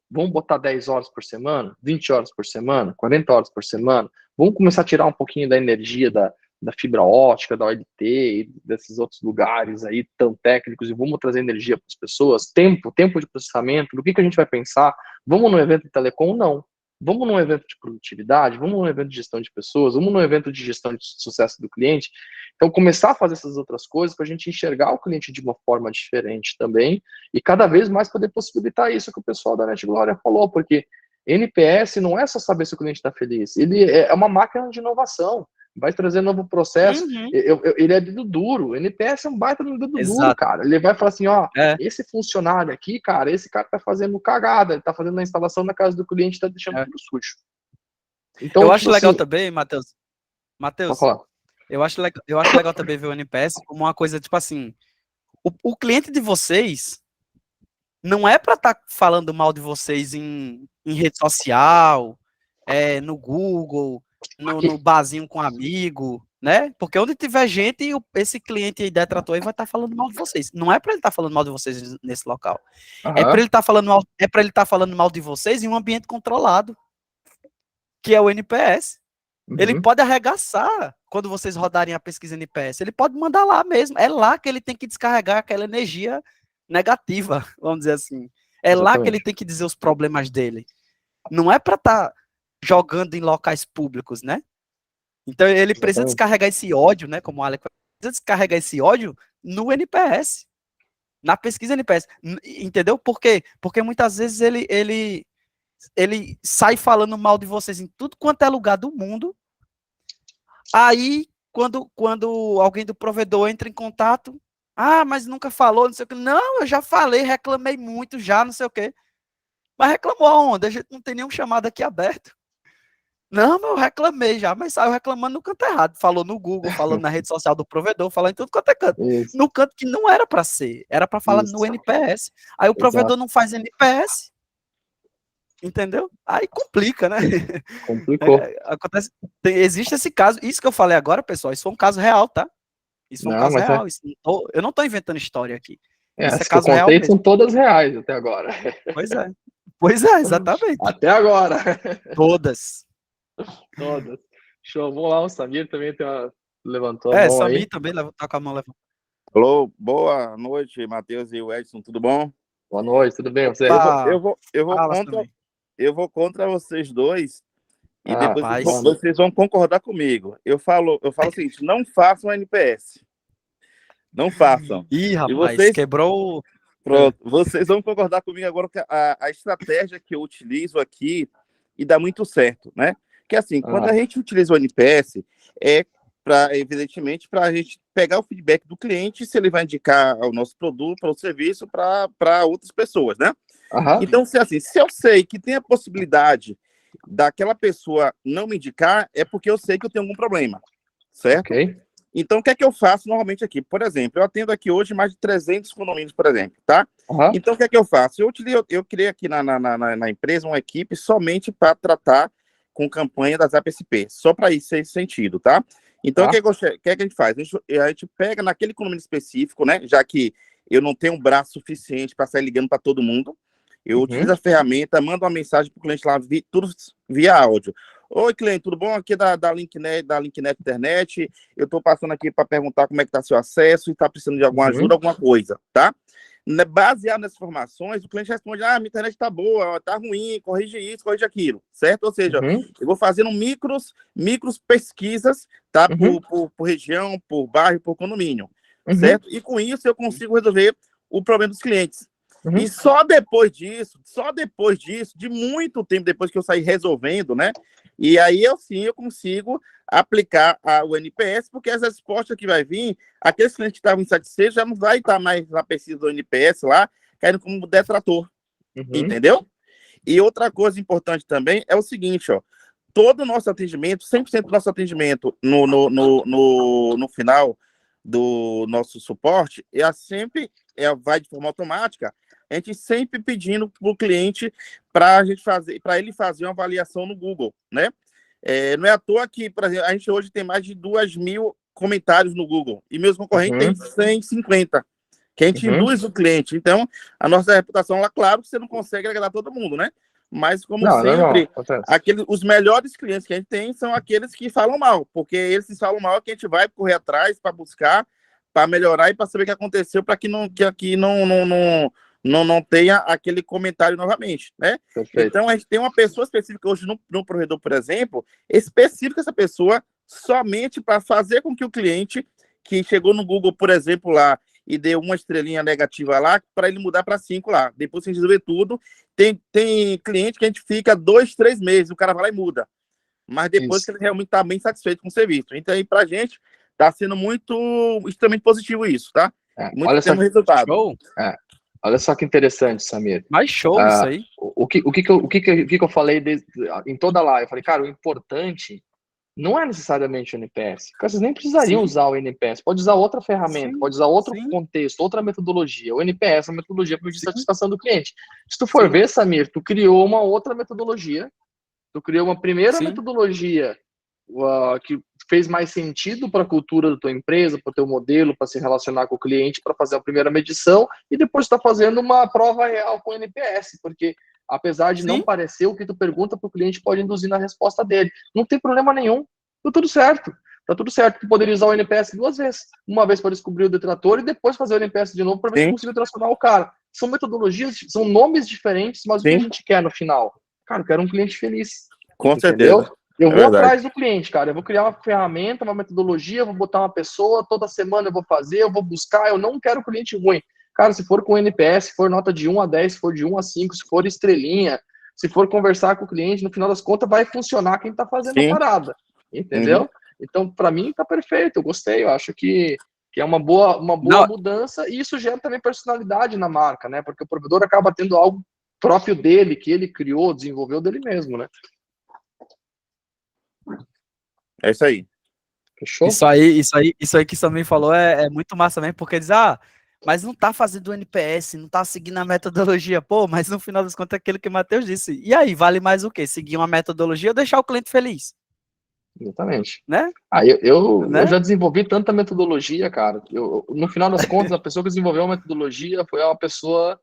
vamos botar 10 horas por semana, 20 horas por semana, 40 horas por semana, vamos começar a tirar um pouquinho da energia da fibra ótica, da OLT, e desses outros lugares aí tão técnicos, e vamos trazer energia para as pessoas, tempo de processamento, do que a gente vai pensar, vamos no evento de telecom? Não. Vamos num evento de produtividade, vamos num evento de gestão de pessoas, vamos num evento de gestão de sucesso do cliente. Então, começar a fazer essas outras coisas para a gente enxergar o cliente de uma forma diferente também e cada vez mais poder possibilitar isso que o pessoal da Net Glória falou, porque NPS não é só saber se o cliente está feliz, ele é uma máquina de inovação, vai trazer novo processo, ele é dedo duro, NPS é um baita de um dedo duro, cara, ele vai falar assim, ó, esse funcionário aqui, cara, esse cara tá fazendo cagada, ele tá fazendo a instalação na casa do cliente, tá deixando tudo sujo. Então, eu acho legal também, Matheus, eu acho legal também ver o NPS como uma coisa, tipo assim, o cliente de vocês não é para estar falando mal de vocês em rede social, no Google, no barzinho com amigo, né? Porque onde tiver gente, esse cliente aí detrator aí vai estar falando mal de vocês. Não é para ele estar falando mal de vocês nesse local. É para ele estar falando mal de vocês em um ambiente controlado, que é o NPS. Ele pode arregaçar quando vocês rodarem a pesquisa NPS. Ele pode mandar lá mesmo. É lá que ele tem que descarregar aquela energia negativa, vamos dizer assim. É Exatamente. Lá que ele tem que dizer os problemas dele. Não é para estar jogando em locais públicos, né? Então ele precisa descarregar esse ódio, né? Como o Alex precisa descarregar esse ódio no NPS. Na pesquisa NPS. Entendeu? Por quê? Porque muitas vezes ele sai falando mal de vocês em tudo quanto é lugar do mundo. Aí, quando alguém do provedor entra em contato, mas nunca falou, não sei o que. Não, eu já falei, reclamei muito já, não sei o que. Mas reclamou aonde? A gente não tem nenhum chamado aqui aberto. Não, eu reclamei já, mas saiu reclamando no canto errado. Falou no Google, falou na rede social do provedor, falou em tudo quanto é canto. Isso. No canto que não era para ser, era para falar no NPS. Aí o provedor não faz NPS. Entendeu? Aí complica, né? Complicou. Acontece, existe esse caso. Isso que eu falei agora, pessoal, isso foi um caso real, tá? Isso foi um Não, caso mas real. Eu não tô inventando história aqui. Isso é as que eu caso real contei mesmo. são todas reais até agora. Pois é. Pois é, exatamente. Até agora. Todas. Todas. Show. Vamos lá, o Samir também levantou a mão Samir aí. também tá com a mão levantada. Alô, boa noite, Matheus e o Edson, tudo bom? Boa noite, tudo bem você? Fala, Samir. Eu vou contra vocês dois e depois rapaz. vocês vão concordar comigo. Eu falo o seguinte: não façam NPS. Não façam. Ih, E rapaz, quebrou. pronto, vocês vão concordar comigo agora que a estratégia que eu utilizo aqui e dá muito certo, né? Que assim, quando a gente utiliza o NPS, é evidentemente, para a gente pegar o feedback do cliente, se ele vai indicar o nosso produto ou serviço para outras pessoas, né? Então, se eu sei que tem a possibilidade daquela pessoa não me indicar, é porque eu sei que eu tenho algum problema, certo? Ok. Então, o que é que eu faço normalmente aqui? Por exemplo, eu atendo aqui hoje mais de 300 condomínios, por exemplo, tá? Então, o que é que eu faço? Eu criei aqui na empresa uma equipe somente para tratar com campanha das APSP, só para isso esse sentido, tá? Então, o que é que a gente faz? A gente pega naquele condomínio específico, né? Já que eu não tenho um braço suficiente para sair ligando para todo mundo, eu utilizo a ferramenta, mando uma mensagem para o cliente lá, tudo via áudio. Oi, cliente, tudo bom? Aqui da Linknet Internet. Eu estou passando aqui para perguntar como é que está seu acesso e está precisando de alguma ajuda, alguma coisa, tá? Baseado nessas informações, o cliente responde: minha internet está boa, está ruim, corrige isso, corrige aquilo, certo? Ou seja, eu vou fazendo micros pesquisas, tá? Por região, por bairro, por condomínio, certo? E com isso eu consigo resolver o problema dos clientes. E só depois disso, de muito tempo depois que eu saí resolvendo, né? E aí eu consigo aplicar o NPS, porque as respostas que vai vir, aqueles clientes que estavam insatisfeitos já não vai estar mais na pesquisa do NPS lá, caindo como detrator. Entendeu? E outra coisa importante também é o seguinte, ó. Todo o nosso atendimento, 100% do nosso atendimento no final do nosso suporte, vai de forma automática, a gente sempre pedindo para o cliente para ele fazer uma avaliação no Google, né? Não é à toa que, por exemplo, a gente hoje tem mais de 2.000 comentários no Google e meus concorrentes têm 150, que a gente induz o cliente. Então, a nossa reputação, lá, claro que você não consegue agradar todo mundo, né? Mas, como sempre, os melhores clientes que a gente tem são aqueles que falam mal, porque eles que falam mal é que a gente vai correr atrás para buscar, para melhorar e para saber o que aconteceu, para que aqui não tenha aquele comentário novamente, né? Perfeito. Então, a gente tem uma pessoa específica hoje no provedor, por exemplo, específica essa pessoa somente para fazer com que o cliente que chegou no Google, por exemplo, lá, e deu uma estrelinha negativa lá, para ele mudar para 5 lá. Depois que a gente resolver tudo, tem cliente que a gente fica 2, 3 meses, o cara vai lá e muda. Mas depois que ele realmente está bem satisfeito com o serviço. Então, aí, para a gente, está sendo extremamente positivo isso, tá? Olha só, resultado. Show. Olha só que interessante, Samir. Mais show isso aí. O que eu falei em toda a live? Eu falei, cara, o importante não é necessariamente o NPS. Vocês nem precisariam usar o NPS. Pode usar outra ferramenta, pode usar outro contexto, outra metodologia. O NPS é uma metodologia para medir satisfação do cliente. Se tu for ver, Samir, tu criou uma outra metodologia. Tu criou uma primeira metodologia que fez mais sentido para a cultura da tua empresa, para o teu modelo, para se relacionar com o cliente, para fazer a primeira medição, e depois está fazendo uma prova real com o NPS, porque apesar de não parecer, o que tu pergunta para o cliente pode induzir na resposta dele. Não tem problema nenhum, tá tudo certo. Tá tudo certo. Tu poderia usar o NPS 2 vezes. Uma vez para descobrir o detrator e depois fazer o NPS de novo para ver se conseguiu transformar o cara. São metodologias, são nomes diferentes, mas o que a gente quer no final? Cara, eu quero um cliente feliz. Com certeza. Eu vou atrás do cliente, cara. Eu vou criar uma ferramenta, uma metodologia, vou botar uma pessoa, toda semana eu vou fazer, eu vou buscar. Eu não quero cliente ruim. Cara, se for com NPS, se for nota de 1 a 10, se for de 1 a 5, se for estrelinha, se for conversar com o cliente, no final das contas vai funcionar quem tá fazendo a parada. Entendeu? Então, para mim, tá perfeito. Eu gostei. Eu acho que é uma boa mudança, e isso gera também personalidade na marca, né? Porque o provedor acaba tendo algo próprio dele, que ele criou, desenvolveu dele mesmo, né? É isso aí. Fechou? Isso aí que o Samir falou é muito massa mesmo, porque diz, mas não tá fazendo o NPS, não tá seguindo a metodologia. Pô, mas no final das contas é aquilo que o Matheus disse. E aí, vale mais o quê? Seguir uma metodologia ou deixar o cliente feliz? Exatamente. Né? Eu já desenvolvi tanta metodologia, cara. No final das contas, a pessoa que desenvolveu a metodologia foi uma pessoa.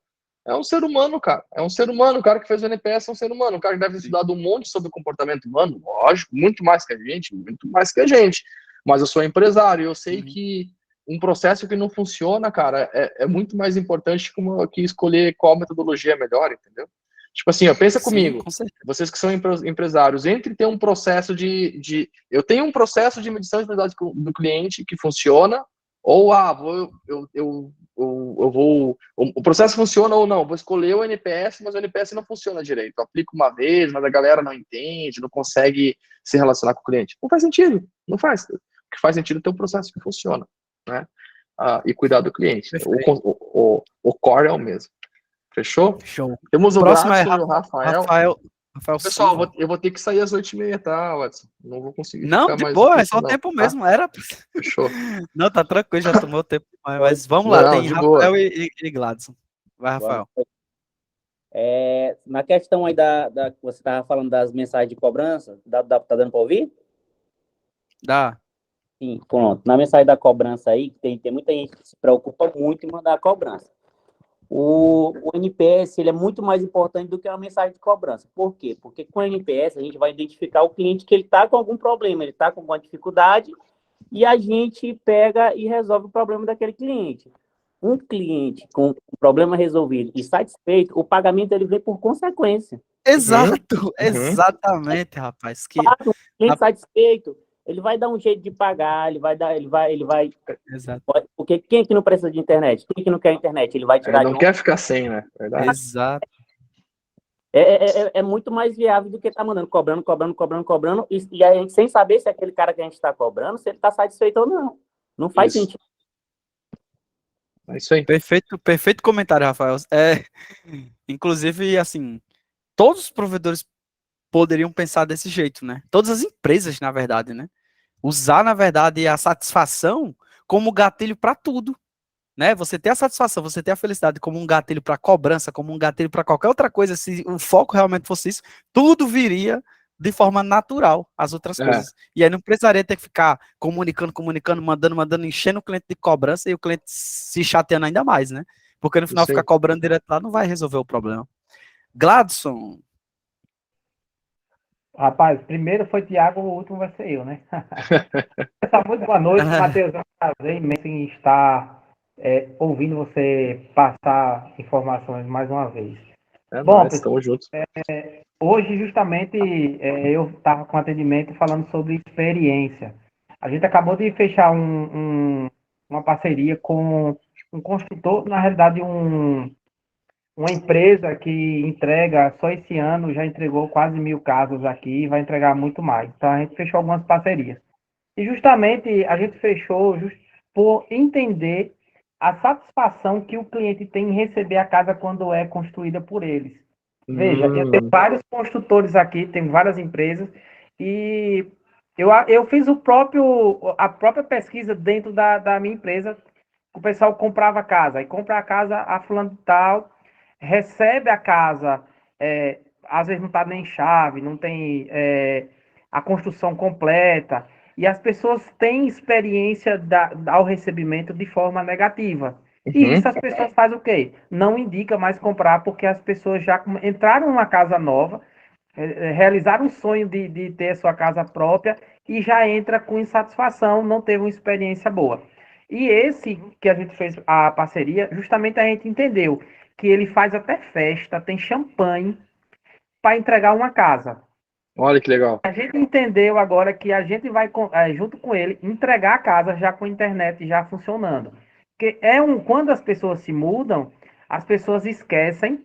É um ser humano, cara. É um ser humano. O cara que fez o NPS é um ser humano. O cara que deve ter estudado um monte sobre o comportamento humano, lógico, muito mais que a gente, muito mais que a gente. Mas eu sou empresário e eu sei que um processo que não funciona, cara, é muito mais importante que escolher qual metodologia é melhor, entendeu? Tipo assim, ó, pensa comigo, vocês que são empresários, entre ter um processo eu tenho um processo de medição de qualidade do cliente que funciona, ou o processo funciona ou não, vou escolher o NPS, mas o NPS não funciona direito. Eu aplico uma vez, mas a galera não entende, não consegue se relacionar com o cliente. Não faz sentido, não faz. O que faz sentido é ter um processo que funciona, né? E cuidar do cliente. O core é o mesmo. Fechou? Show. Temos o Próximo Gladson é e o Rafael. Pessoal, Silva. eu vou ter que sair às 8h30, tá, Watson? Não vou conseguir não, ficar de mais. boa, é só o não, tempo tá? mesmo. Era. Fechou. Não, tá tranquilo, já tomou tempo. Mas vamos lá, tem Rafael boa. e Gladson. Vai, Rafael. Na questão aí que você estava falando das mensagens de cobrança, tá dando para ouvir? Dá. Sim, pronto. Na mensagem da cobrança aí, tem muita gente que se preocupa muito em mandar a cobrança. O NPS ele é muito mais importante do que uma mensagem de cobrança. Por quê? Porque com o NPS a gente vai identificar o cliente que ele está com algum problema, ele está com alguma dificuldade, e a gente pega e resolve o problema daquele cliente. Um cliente com problema resolvido e satisfeito, o pagamento ele vem por consequência. Exato, exatamente, rapaz. Um cliente satisfeito, ele vai dar um jeito de pagar, ele vai. Exato. Porque quem que não precisa de internet? Quem que não quer internet? Ele vai tirar não quer ficar sem, né? Verdade. Exato. É muito mais viável do que tá mandando, cobrando, e a gente sem saber se aquele cara que a gente está cobrando, se ele está satisfeito ou não. Não faz sentido. É isso aí. Perfeito comentário, Rafael. Inclusive, assim, todos os provedores poderiam pensar desse jeito, né? Todas as empresas, na verdade, né? Usar, na verdade, a satisfação como gatilho para tudo, né? Você ter a satisfação, você ter a felicidade como um gatilho para cobrança, como um gatilho para qualquer outra coisa, se o foco realmente fosse isso, tudo viria de forma natural as outras coisas. E aí não precisaria ter que ficar comunicando, mandando, enchendo o cliente de cobrança e o cliente se chateando ainda mais, né? Porque no final ficar cobrando direto lá não vai resolver o problema. Gladson. Rapaz, primeiro foi Thiago, o último vai ser eu, né? Muito boa noite, Matheus. É um prazer imenso em estar ouvindo você passar informações mais uma vez. Bom, estamos juntos. Hoje, justamente, eu estava com atendimento falando sobre experiência. A gente acabou de fechar uma parceria com um construtor, na realidade, uma empresa que entrega, só esse ano já entregou quase 1.000 casas aqui e vai entregar muito mais. Então, a gente fechou algumas parcerias. E justamente a gente fechou por entender a satisfação que o cliente tem em receber a casa quando é construída por eles. Veja, eu tenho vários construtores aqui, tenho várias empresas, e eu fiz a própria pesquisa dentro da minha empresa. O pessoal comprava casa, e compra a casa a fulano de tal, recebe a casa, às vezes não está nem chave, não tem a construção completa, e as pessoas têm experiência ao recebimento de forma negativa. E isso as pessoas fazem o quê? Não indica mais comprar, porque as pessoas já entraram numa casa nova, realizaram o sonho de ter a sua casa própria e já entra com insatisfação, não teve uma experiência boa. E esse que a gente fez a parceria, justamente a gente entendeu que ele faz até festa, tem champanhe para entregar uma casa. Olha que legal. A gente entendeu agora que a gente vai, junto com ele, entregar a casa já com a internet já funcionando. Porque quando as pessoas se mudam, as pessoas esquecem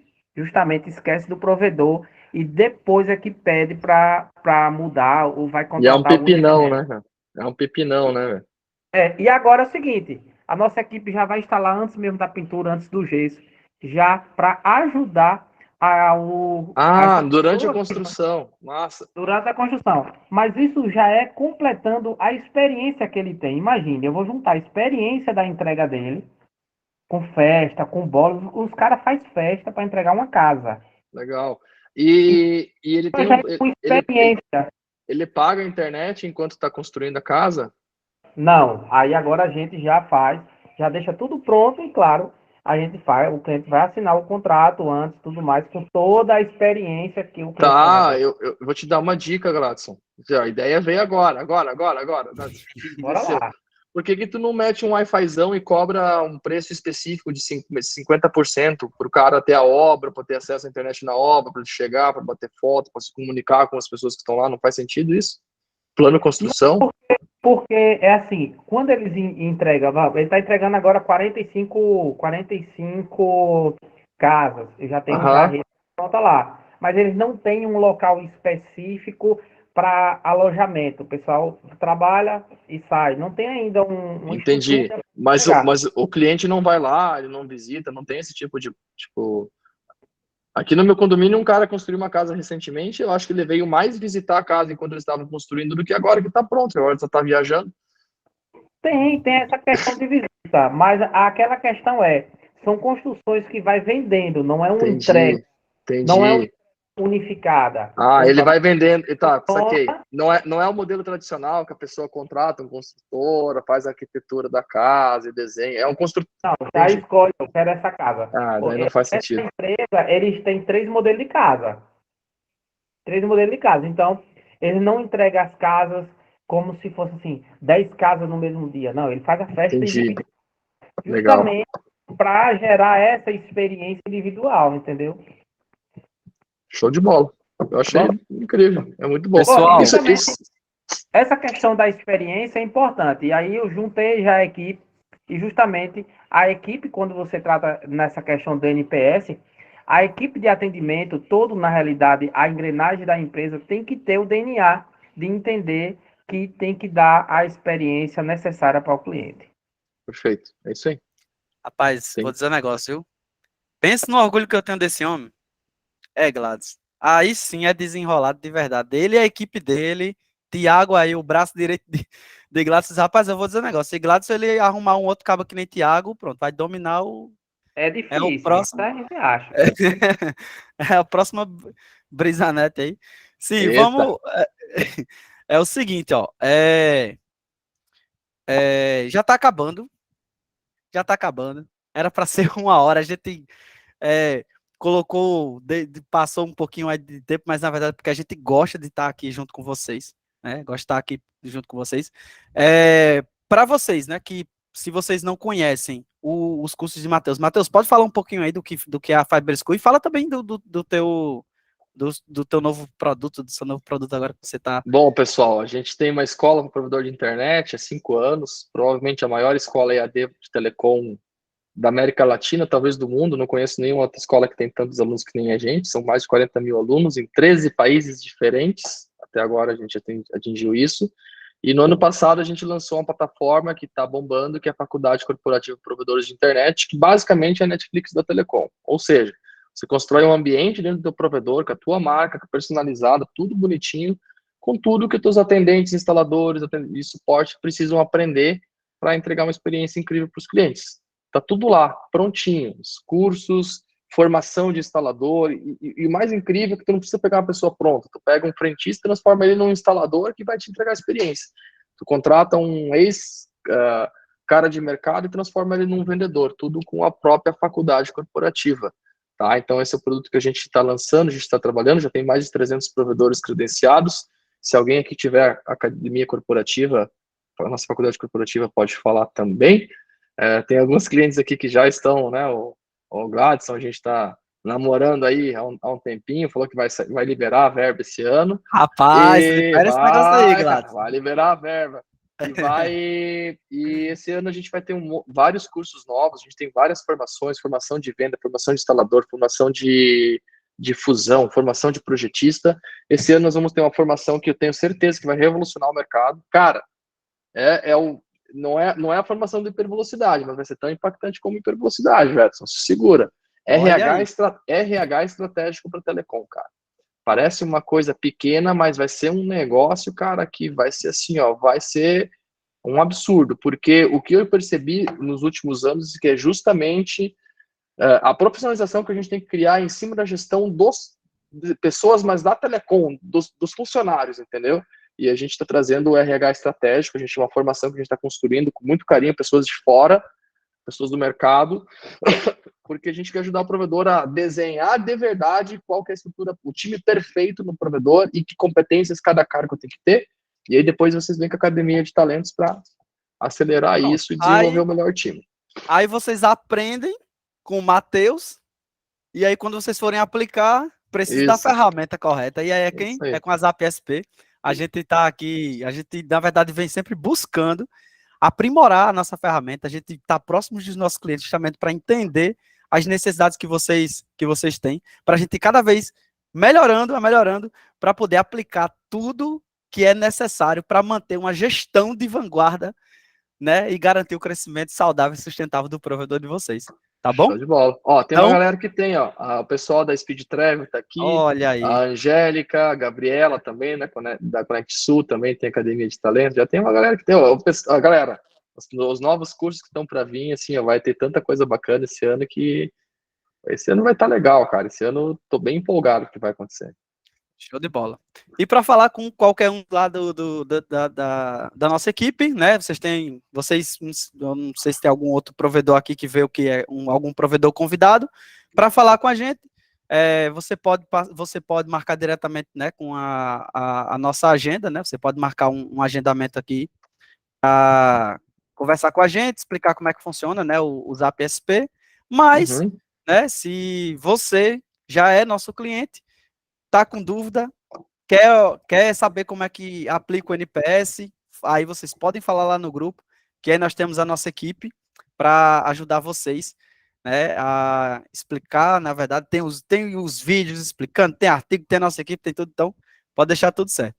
do provedor e depois é que pede para mudar ou vai contratar. E é um pepinão, né? É um pepinão, né? E agora é o seguinte, a nossa equipe já vai instalar antes mesmo da pintura, antes do gesso, já para ajudar durante a construção. Massa. Durante a construção. Mas isso já é completando a experiência que ele tem. Imagine, eu vou juntar a experiência da entrega dele com festa, com bolos. Os caras fazem festa para entregar uma casa. Legal. E ele tem uma experiência. Ele paga a internet enquanto está construindo a casa? Não, aí agora a gente já faz, já deixa tudo pronto e claro, a gente faz, o cliente vai assinar o contrato antes, tudo mais, com toda a experiência que o cliente Tá, eu vou te dar uma dica, Gladson. A ideia veio agora. Bora lá. Por que tu não mete um Wi-Fizão e cobra um preço específico de 50% para o cara ter a obra, para ter acesso à internet na obra, para chegar, para bater foto, para se comunicar com as pessoas que estão lá? Não faz sentido isso? Plano construção? Porque é assim, quando eles entregam, ele está entregando agora 45 casas, eu já tenho já rede pronta lá, mas eles não têm um local específico para alojamento. O pessoal trabalha e sai. Não tem ainda um Entendi. Mas o cliente não vai lá, ele não visita, não tem esse tipo de... Aqui no meu condomínio, um cara construiu uma casa recentemente, eu acho que ele veio mais visitar a casa enquanto eles estavam construindo do que agora que está pronto, agora só está viajando. Tem essa questão de visita, mas aquela questão são construções que vai vendendo, não é um entrega. Não é unificada. Ele vai vendendo. Tá, saquei. Não é o modelo tradicional que a pessoa contrata um construtor, faz a arquitetura da casa e desenha. É um construtor. Não, já escolhe, eu quero essa casa. Daí não faz sentido. Essa empresa, eles têm 3 modelos de casa. 3 modelos de casa. Então, eles não entregam as casas como se fosse assim, 10 casas no mesmo dia. Não, ele faz a festa individual. Justamente para gerar essa experiência individual, entendeu? Show de bola. Eu achei incrível. É muito bom. Pessoal, essa questão da experiência é importante. E aí eu juntei já a equipe, e justamente a equipe, quando você trata nessa questão do NPS, a equipe de atendimento, todo, na realidade, a engrenagem da empresa tem que ter o DNA de entender que tem que dar a experiência necessária para o cliente. Perfeito. É isso aí. Rapaz, vou dizer um negócio, viu? Pensa no orgulho que eu tenho desse homem. Gladys. Aí sim é desenrolado de verdade. Ele e a equipe dele, Thiago aí, o braço direito de Gladys. Rapaz, eu vou dizer um negócio. Se Gladys ele arrumar um outro cabo que nem Thiago, pronto, vai dominar o... É difícil, o próximo... a gente acha. É a próxima brisanete aí. Sim, vamos... É o seguinte, ó. Já tá acabando. Era para ser 1 hora. A gente passou um pouquinho mais de tempo, mas na verdade porque a gente gosta de estar aqui junto com vocês, né? Gosta de estar aqui junto com vocês. Para vocês, né, que se vocês não conhecem os cursos de Matheus, pode falar um pouquinho aí do que é a Fiber School e fala também do teu novo produto, do seu novo produto agora que você está... Bom, pessoal, a gente tem uma escola para provedor de internet há 5 anos, provavelmente a maior escola EAD de telecom da América Latina, talvez do mundo. Não conheço nenhuma outra escola que tem tantos alunos que nem a gente. São mais de 40 mil alunos em 13 países diferentes. Até agora a gente atingiu isso. E no ano passado a gente lançou uma plataforma que está bombando, que é a Faculdade Corporativa de Provedores de Internet, que basicamente é a Netflix da Telecom. Ou seja, você constrói um ambiente dentro do teu provedor, com a tua marca, personalizada, tudo bonitinho, com tudo que os teus atendentes, instaladores e suporte precisam aprender para entregar uma experiência incrível para os clientes. Tá tudo lá, prontinho, os cursos, formação de instalador, e o mais incrível é que tu não precisa pegar uma pessoa pronta, tu pega um frentista e transforma ele num instalador que vai te entregar a experiência. Tu contrata um cara de mercado e transforma ele num vendedor, tudo com a própria faculdade corporativa. Tá? Então esse é o produto que a gente está lançando, a gente está trabalhando, já tem mais de 300 provedores credenciados. Se alguém aqui tiver academia corporativa, a nossa faculdade corporativa pode falar também. Tem alguns clientes aqui que já estão, né? O Gladson, a gente está namorando aí há um tempinho, falou que vai liberar a verba esse ano. Rapaz, libera esse negócio aí, Gladson. Vai liberar a verba. E esse ano a gente vai ter vários cursos novos, a gente tem várias formações, formação de venda, formação de instalador, formação de fusão, formação de projetista. Esse ano nós vamos ter uma formação que eu tenho certeza que vai revolucionar o mercado. Cara, não é a formação de hipervelocidade, mas vai ser tão impactante como hipervelocidade, Edson. Se segura. RH estratégico para telecom, cara. Parece uma coisa pequena, mas vai ser um negócio, cara, que vai ser assim, ó, vai ser um absurdo, porque o que eu percebi nos últimos anos é que é justamente a profissionalização que a gente tem que criar em cima da gestão de pessoas, mas da telecom, dos funcionários, entendeu? E a gente está trazendo o RH estratégico, a gente tem uma formação que a gente está construindo com muito carinho, pessoas de fora, pessoas do mercado, porque a gente quer ajudar o provedor a desenhar de verdade qual que é a estrutura, o time perfeito no provedor e que competências cada cargo tem que ter. E aí depois vocês vêm com a academia de talentos para acelerar isso e desenvolver o melhor time. Aí vocês aprendem com o Matheus, e aí quando vocês forem aplicar, precisa da ferramenta correta. E aí é quem? É com a Zap SP. A gente está aqui, a gente na verdade vem sempre buscando aprimorar a nossa ferramenta, a gente está próximo dos nossos clientes justamente para entender as necessidades que vocês têm, para a gente cada vez melhorando para poder aplicar tudo que é necessário para manter uma gestão de vanguarda, né, e garantir o crescimento saudável e sustentável do provedor de vocês. Tá bom? Show de bola. Ó, tem uma galera que tem, ó, o pessoal da Speed Travel tá aqui, olha aí. A Angélica, a Gabriela também, né, da Connect Sul também tem Academia de Talento, já tem uma galera que tem, ó, galera, os novos cursos que estão para vir, assim, ó, vai ter tanta coisa bacana esse ano que esse ano vai estar legal, cara, esse ano tô bem empolgado com o que vai acontecer. Show de bola. E para falar com qualquer um lá da nossa equipe, né? Eu não sei se tem algum outro provedor aqui que vê o que é algum provedor convidado para falar com a gente. Você pode marcar diretamente, né, com a nossa agenda, né? Você pode marcar um agendamento aqui para conversar com a gente, explicar como é que funciona, né? O Zap SP. Mas, né? Se você já é nosso cliente, tá com dúvida, quer saber como é que aplica o NPS, aí vocês podem falar lá no grupo, que aí nós temos a nossa equipe para ajudar vocês, né, a explicar, na verdade, tem os vídeos explicando, tem artigo, tem a nossa equipe, tem tudo, então pode deixar tudo certo.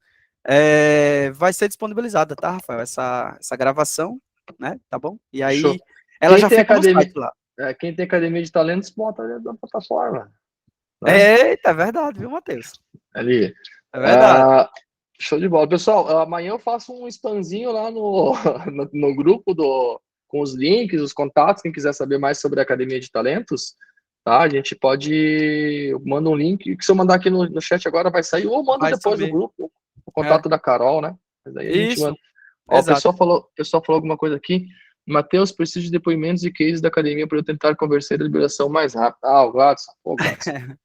Vai ser disponibilizada, tá, Rafael, essa gravação, né, tá bom? E aí, show. Ela já fica no site lá. Quem tem Academia de Talentos, bota dentro da plataforma. Né? Eita, é verdade, viu, Matheus? Ali. É verdade. Show de bola. Pessoal, amanhã eu faço um spamzinho lá no grupo com os links, os contatos, quem quiser saber mais sobre a Academia de Talentos, tá? A gente pode... Eu mando um link, que se eu mandar aqui no chat agora vai sair, ou manda depois no grupo, o contato da Carol, né? Mas aí a gente manda. Ó, o pessoal falou alguma coisa aqui. Matheus, preciso de depoimentos e cases da academia para eu tentar conversar a liberação mais rápido. O Gladson. Pô, Gladson.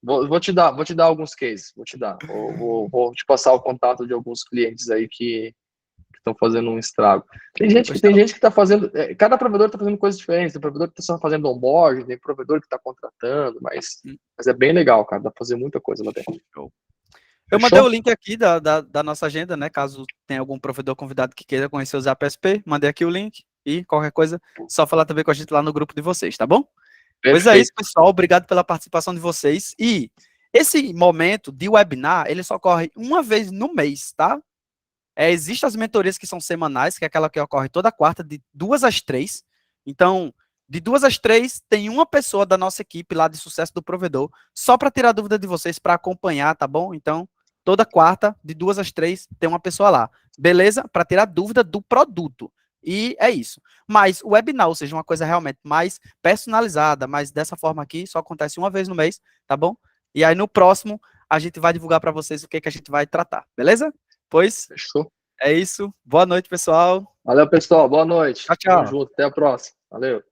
Vou te dar alguns cases. Vou te passar o contato de alguns clientes aí que estão fazendo um estrago. Tem gente que está fazendo. Cada provedor está fazendo coisas diferentes. Tem provedor que está só fazendo onboard, tem provedor que está contratando, mas é bem legal, cara. Dá para fazer muita coisa lá dentro. Eu mandei o link aqui da nossa agenda, né? Caso tenha algum provedor convidado que queira conhecer o Zap SP, mandei aqui o link e qualquer coisa, só falar também com a gente lá no grupo de vocês, tá bom? Perfeito. Pois é isso, pessoal. Obrigado pela participação de vocês. E esse momento de webinar, ele só ocorre uma vez no mês, tá? Existem as mentorias que são semanais, que é aquela que ocorre toda quarta, de 2 às 3. Então, de 2 às 3, tem uma pessoa da nossa equipe lá de sucesso do provedor, só para tirar dúvida de vocês, para acompanhar, tá bom? Então, toda quarta, de 2 às 3, tem uma pessoa lá. Beleza? Para tirar dúvida do produto. E é isso. Mas o webinar, ou seja, uma coisa realmente mais personalizada, mas dessa forma aqui, só acontece uma vez no mês, tá bom? E aí no próximo, a gente vai divulgar para vocês o que a gente vai tratar, beleza? Pois, fechou. É isso. Boa noite, pessoal. Valeu, pessoal. Boa noite. Tchau, tchau. Tamo junto. Até a próxima. Valeu.